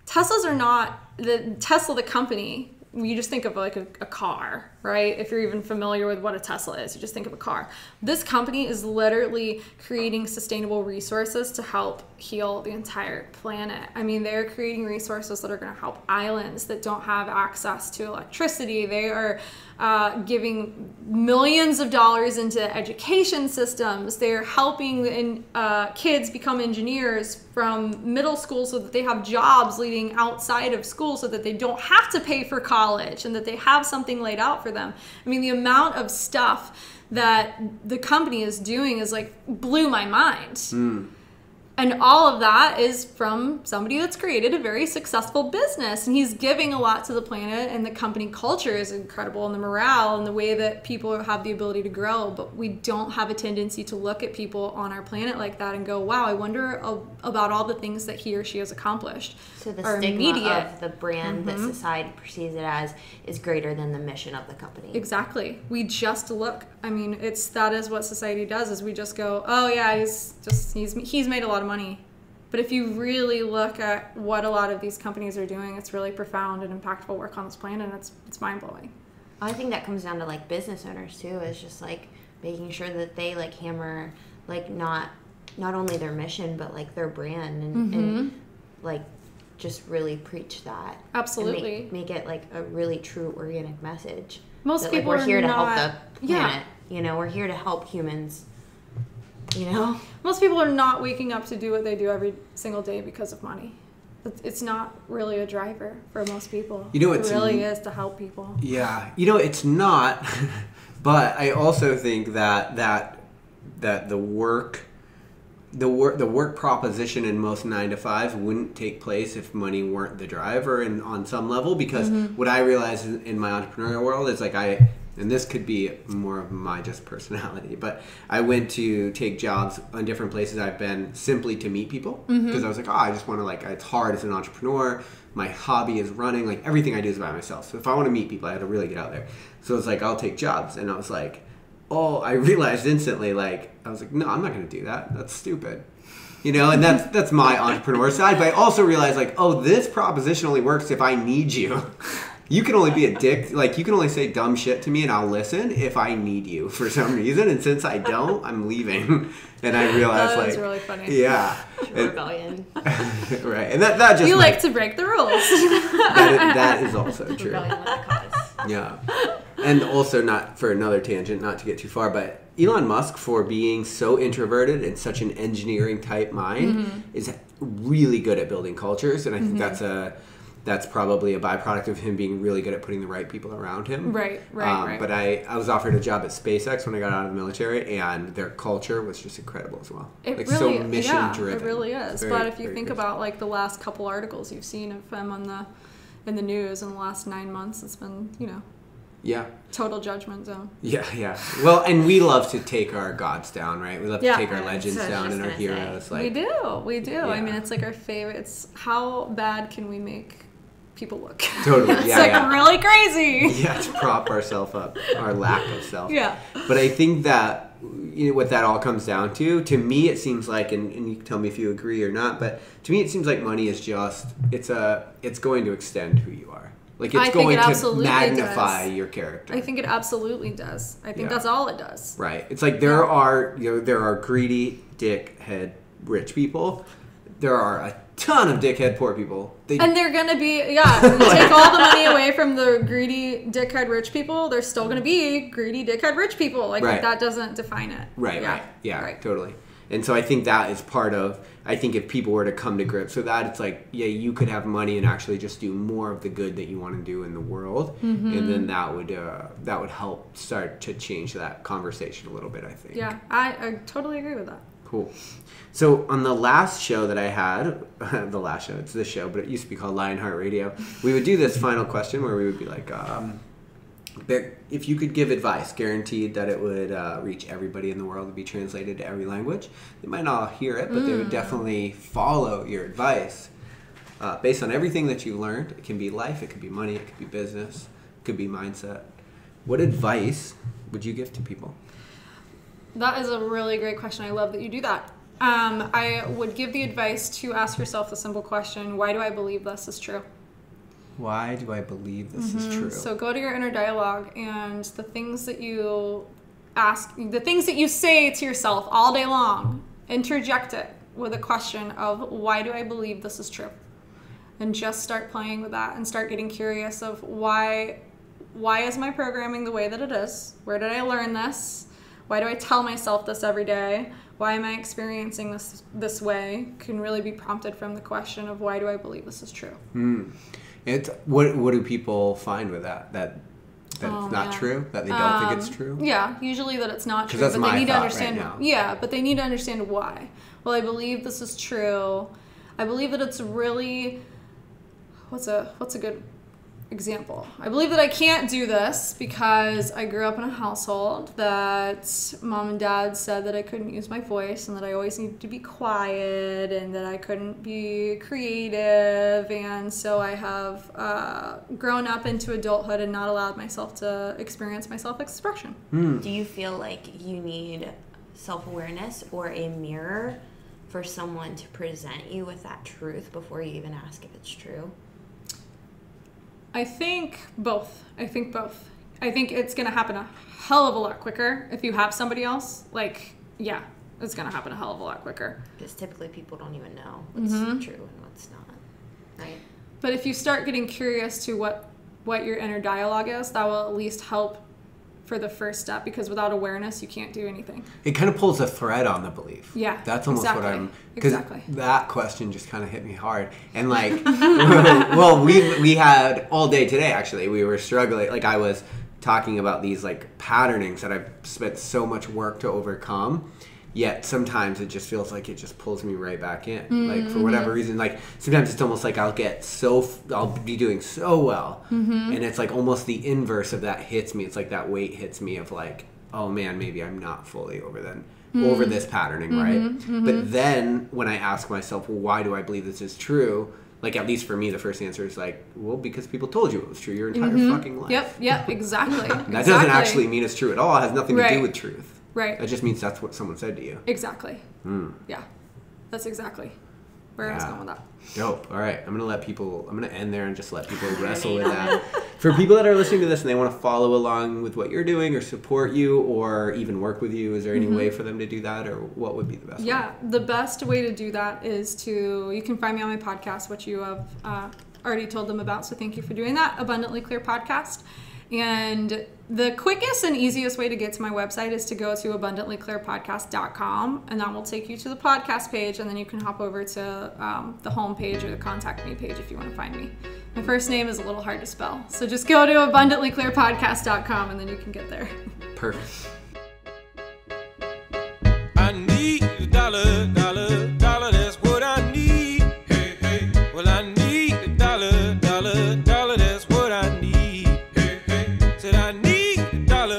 [SPEAKER 1] Teslas are not, the company, you just think of like a car, right? If you're even familiar with what a Tesla is, you just think of a car. This company is literally creating sustainable resources to help heal the entire planet. I mean, they're creating resources that are going to help islands that don't have access to electricity. They are giving millions of dollars into education systems. They're helping kids become engineers from middle school so that they have jobs leading outside of school so that they don't have to pay for college and that they have something laid out for them. I mean, the amount of stuff that the company is doing is like blew my mind. And all of that is from somebody that's created a very successful business. And he's giving a lot to the planet, and the company culture is incredible, and the morale and the way that people have the ability to grow. But we don't have a tendency to look at people on our planet like that and go, wow, I wonder about all the things that he or she has accomplished.
[SPEAKER 3] So the stigma of the brand that society perceives it as is greater than the mission of the company.
[SPEAKER 1] Exactly. We just look. I mean, that is what society does, is we just go, oh yeah, he's made a lot of money. But if you really look at what a lot of these companies are doing, it's really profound and impactful work on this planet, and it's mind-blowing.
[SPEAKER 3] I think that comes down to like business owners too, is just like making sure that they like hammer like not only their mission but like their brand and like just really preach that.
[SPEAKER 1] Absolutely.
[SPEAKER 3] And make it like a really true organic message.
[SPEAKER 1] Most
[SPEAKER 3] that,
[SPEAKER 1] people
[SPEAKER 3] like, we're here to help the planet.
[SPEAKER 1] Yeah.
[SPEAKER 3] You know, we're here to help humans. You know?
[SPEAKER 1] Most people are not waking up to do what they do every single day because of money. It's not really a driver for most people.
[SPEAKER 2] You know,
[SPEAKER 1] it really is to help people.
[SPEAKER 2] Yeah. You know, it's not. But I also think that the work proposition in most 9-to-5s wouldn't take place if money weren't the driver, and on some level, because what I realize in my entrepreneurial world is like and this could be more of my just personality, but I went to take jobs on different places I've been simply to meet people, because I was like, I just want to it's hard as an entrepreneur. My hobby is running. Like everything I do is by myself. So if I want to meet people, I had to really get out there. So it's like, I'll take jobs. And I was like, I realized instantly, I was like, no, I'm not going to do that. That's stupid. You know, and that's my entrepreneur side. But I also realized this proposition only works if I need you. You can only be a dick. You can only say dumb shit to me and I'll listen if I need you for some reason. And since I don't, I'm leaving. And I realized,
[SPEAKER 1] that was really funny.
[SPEAKER 2] Yeah.
[SPEAKER 3] Rebellion.
[SPEAKER 2] Right. And that just...
[SPEAKER 1] You like to break the rules.
[SPEAKER 2] that is also true.
[SPEAKER 3] Rebellion with the cause.
[SPEAKER 2] Yeah. And also, not for another tangent, not to get too far, but Elon Musk, for being so introverted and such an engineering type mind, is really good at building cultures. And I think that's probably a byproduct of him being really good at putting the right people around him. Right. But I was offered a job at SpaceX when I got out of the military, and their culture was just incredible as well.
[SPEAKER 1] It really,
[SPEAKER 2] so mission driven.
[SPEAKER 1] It really is. But if you think about the last couple articles you've seen of him in the news in the last 9 months, it's been,
[SPEAKER 2] Yeah.
[SPEAKER 1] Total judgment zone.
[SPEAKER 2] Yeah. Well, and we love to take our gods down, right? We love to take our legends down and our heroes.
[SPEAKER 1] We do.
[SPEAKER 2] Yeah.
[SPEAKER 1] I mean, it's our favorite. It's how bad can we make people look?
[SPEAKER 2] Totally.
[SPEAKER 1] It's really crazy.
[SPEAKER 2] Yeah, to prop ourselves up, our lack of self.
[SPEAKER 1] Yeah.
[SPEAKER 2] But I think that what that all comes down to me, it seems like, and you can tell me if you agree or not, but to me, it seems like money is just it's going to extend who you are. It's going to magnify your character.
[SPEAKER 1] I think it absolutely does. I think that's all it does.
[SPEAKER 2] Right. It's like there are greedy, dickhead, rich people. There are a ton of dickhead poor people.
[SPEAKER 1] And they're going to be, take all the money away from the greedy dickhead rich people, there's still going to be greedy dickhead rich people. Like, that doesn't define it.
[SPEAKER 2] Right. Totally. And so I think that is part of, I think if people were to come to grips with that, it's like, yeah, you could have money and actually just do more of the good that you want to do in the world. And then that would help start to change that conversation a little bit, I think.
[SPEAKER 1] Yeah, I totally agree with that.
[SPEAKER 2] Cool. So on the last show that I had, it's this show, but it used to be called Lionheart Radio, we would do this final question where we would be like, if you could give advice, guaranteed that it would reach everybody in the world, to be translated to every language, they might not hear it, but they would definitely follow your advice based on everything that you learned. It can be life, it could be money, it could be business, it could be mindset. What advice would you give to people?
[SPEAKER 1] That is a really great question. I love that you do that. I would give the advice to ask yourself the simple question, why do I believe this is true?
[SPEAKER 2] Why do I believe this is true?
[SPEAKER 1] So go to your inner dialogue, and the things that you ask, the things that you say to yourself all day long, interject it with a question of, why do I believe this is true? And just start playing with that and start getting curious of why is my programming the way that it is? Where did I learn this? Why do I tell myself this every day? Why am I experiencing this way? Can really be prompted from the question of, why do I believe this is true?
[SPEAKER 2] What do people find with that? That it's not true? That they don't think it's true?
[SPEAKER 1] Yeah, usually that it's not true.
[SPEAKER 2] That's
[SPEAKER 1] but
[SPEAKER 2] my
[SPEAKER 1] they need to
[SPEAKER 2] thought
[SPEAKER 1] understand.
[SPEAKER 2] right now.
[SPEAKER 1] Yeah, but they need to understand why. Well, I believe this is true. I believe that it's really, what's a good example? I believe that I can't do this because I grew up in a household that mom and dad said that I couldn't use my voice and that I always needed to be quiet and that I couldn't be creative, and so I have grown up into adulthood and not allowed myself to experience my self-expression.
[SPEAKER 3] Do you feel like you need self-awareness or a mirror for someone to present you with that truth before you even ask if it's true?
[SPEAKER 1] I think both. I think it's going to happen a hell of a lot quicker if you have somebody else. Like, yeah, it's going to happen a hell of a lot quicker.
[SPEAKER 3] Because typically people don't even know what's true and what's not, right?
[SPEAKER 1] But if you start getting curious to what your inner dialogue is, that will at least help for the first step, because without awareness, you can't do anything.
[SPEAKER 2] It kind of pulls a thread on the belief.
[SPEAKER 1] Yeah,
[SPEAKER 2] that's almost
[SPEAKER 1] exactly.
[SPEAKER 2] what I'm. Because
[SPEAKER 1] exactly.
[SPEAKER 2] that question just kind of hit me hard, and like, well, we had all day today. Actually, we were struggling. Like, I was talking about these like patternings that I've spent so much work to overcome. Yet sometimes it just feels like it just pulls me right back in. Like, for whatever reason, like sometimes it's almost like I'll be doing so well, and it's like almost the inverse of that hits me. It's like that weight hits me of like, oh man, maybe I'm not fully over this patterning, right? But then when I ask myself, well, why do I believe this is true? Like, at least for me, the first answer is like, well, because people told you it was true your entire fucking life.
[SPEAKER 1] Yep, exactly.
[SPEAKER 2] That doesn't actually mean it's true at all. It has nothing to do with truth.
[SPEAKER 1] Right.
[SPEAKER 2] That just means that's what someone said to you.
[SPEAKER 1] Exactly. Yeah. That's exactly where I was going with that.
[SPEAKER 2] Dope. All right. I'm going to end there and just let people wrestle with that. For people that are listening to this and they want to follow along with what you're doing or support you or even work with you, is there any way for them to do that, or what would be the best way?
[SPEAKER 1] Yeah. The best way to do that is you can find me on my podcast, which you have already told them about. So thank you for doing that. Abundantly Clear Podcast. And the quickest and easiest way to get to my website is to go to abundantlyclearpodcast.com, and that will take you to the podcast page, and then you can hop over to the home page or the contact me page if you want to find me. My first name is a little hard to spell, so just go to abundantlyclearpodcast.com and then you can get there.
[SPEAKER 2] Perfect.
[SPEAKER 4] I need a dollar, that's what I need. Hey, hey. Well, I need a dollar, that's what I need. I need a dollar,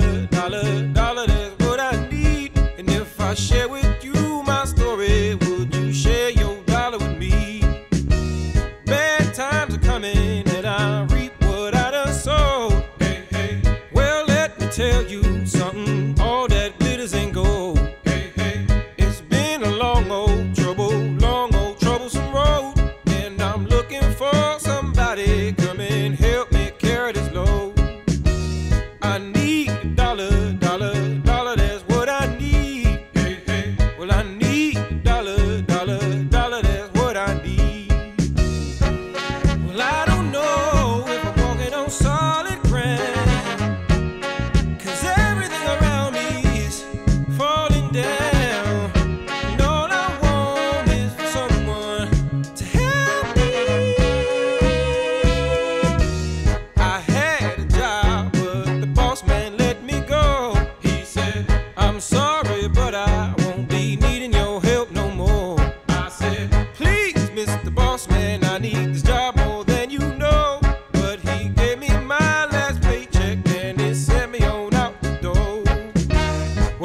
[SPEAKER 4] that's what I need. And if I share with you my story, would you share your dollar with me? Bad times are coming and I reap what I done sowed. Hey, hey. Well, let me tell you something, all that glitters ain't gold. Hey, hey. It's been a long old troublesome road, and I'm looking for somebody come and help me carry this load. I need a dollar, that's what I need. Hey, hey. Well, I need a dollar, that's what I need.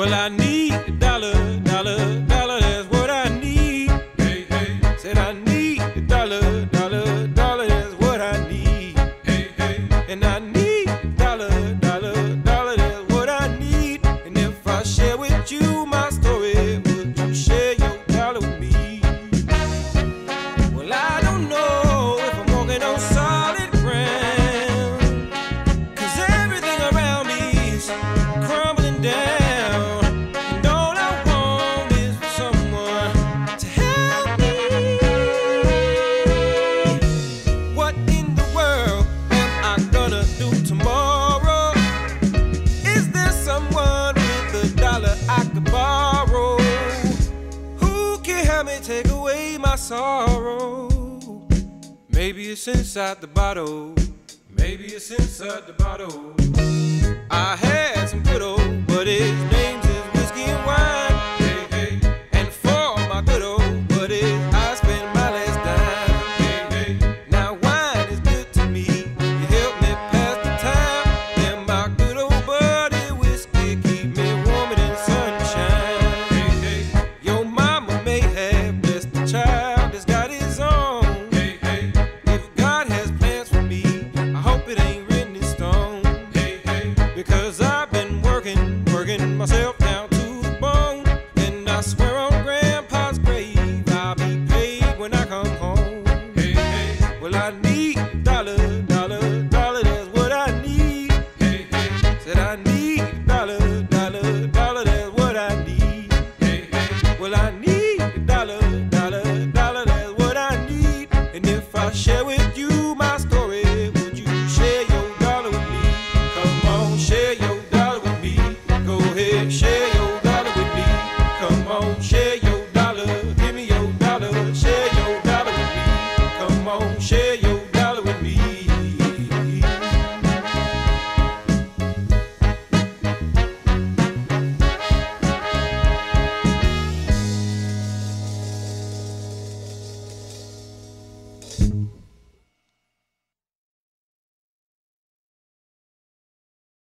[SPEAKER 4] Well, I need a dollar, dollar, dollar, that's what I need. Hey, hey. Said I need a dollar, dollar, dollar, that's what I need. Hey, hey. And I need a dollar, dollar, dollar, that's what I need. And if I share with you my story, would you share your dollar with me? Well, I don't know if I'm walking on solid ground, 'cause everything around me is crumbling down. And all I want is for someone to help me. What in the world am I gonna do tomorrow? Is there someone with a dollar I could borrow? Who can help me take away my sorrow? Maybe it's inside the bottle. Maybe it's inside the bottle. I have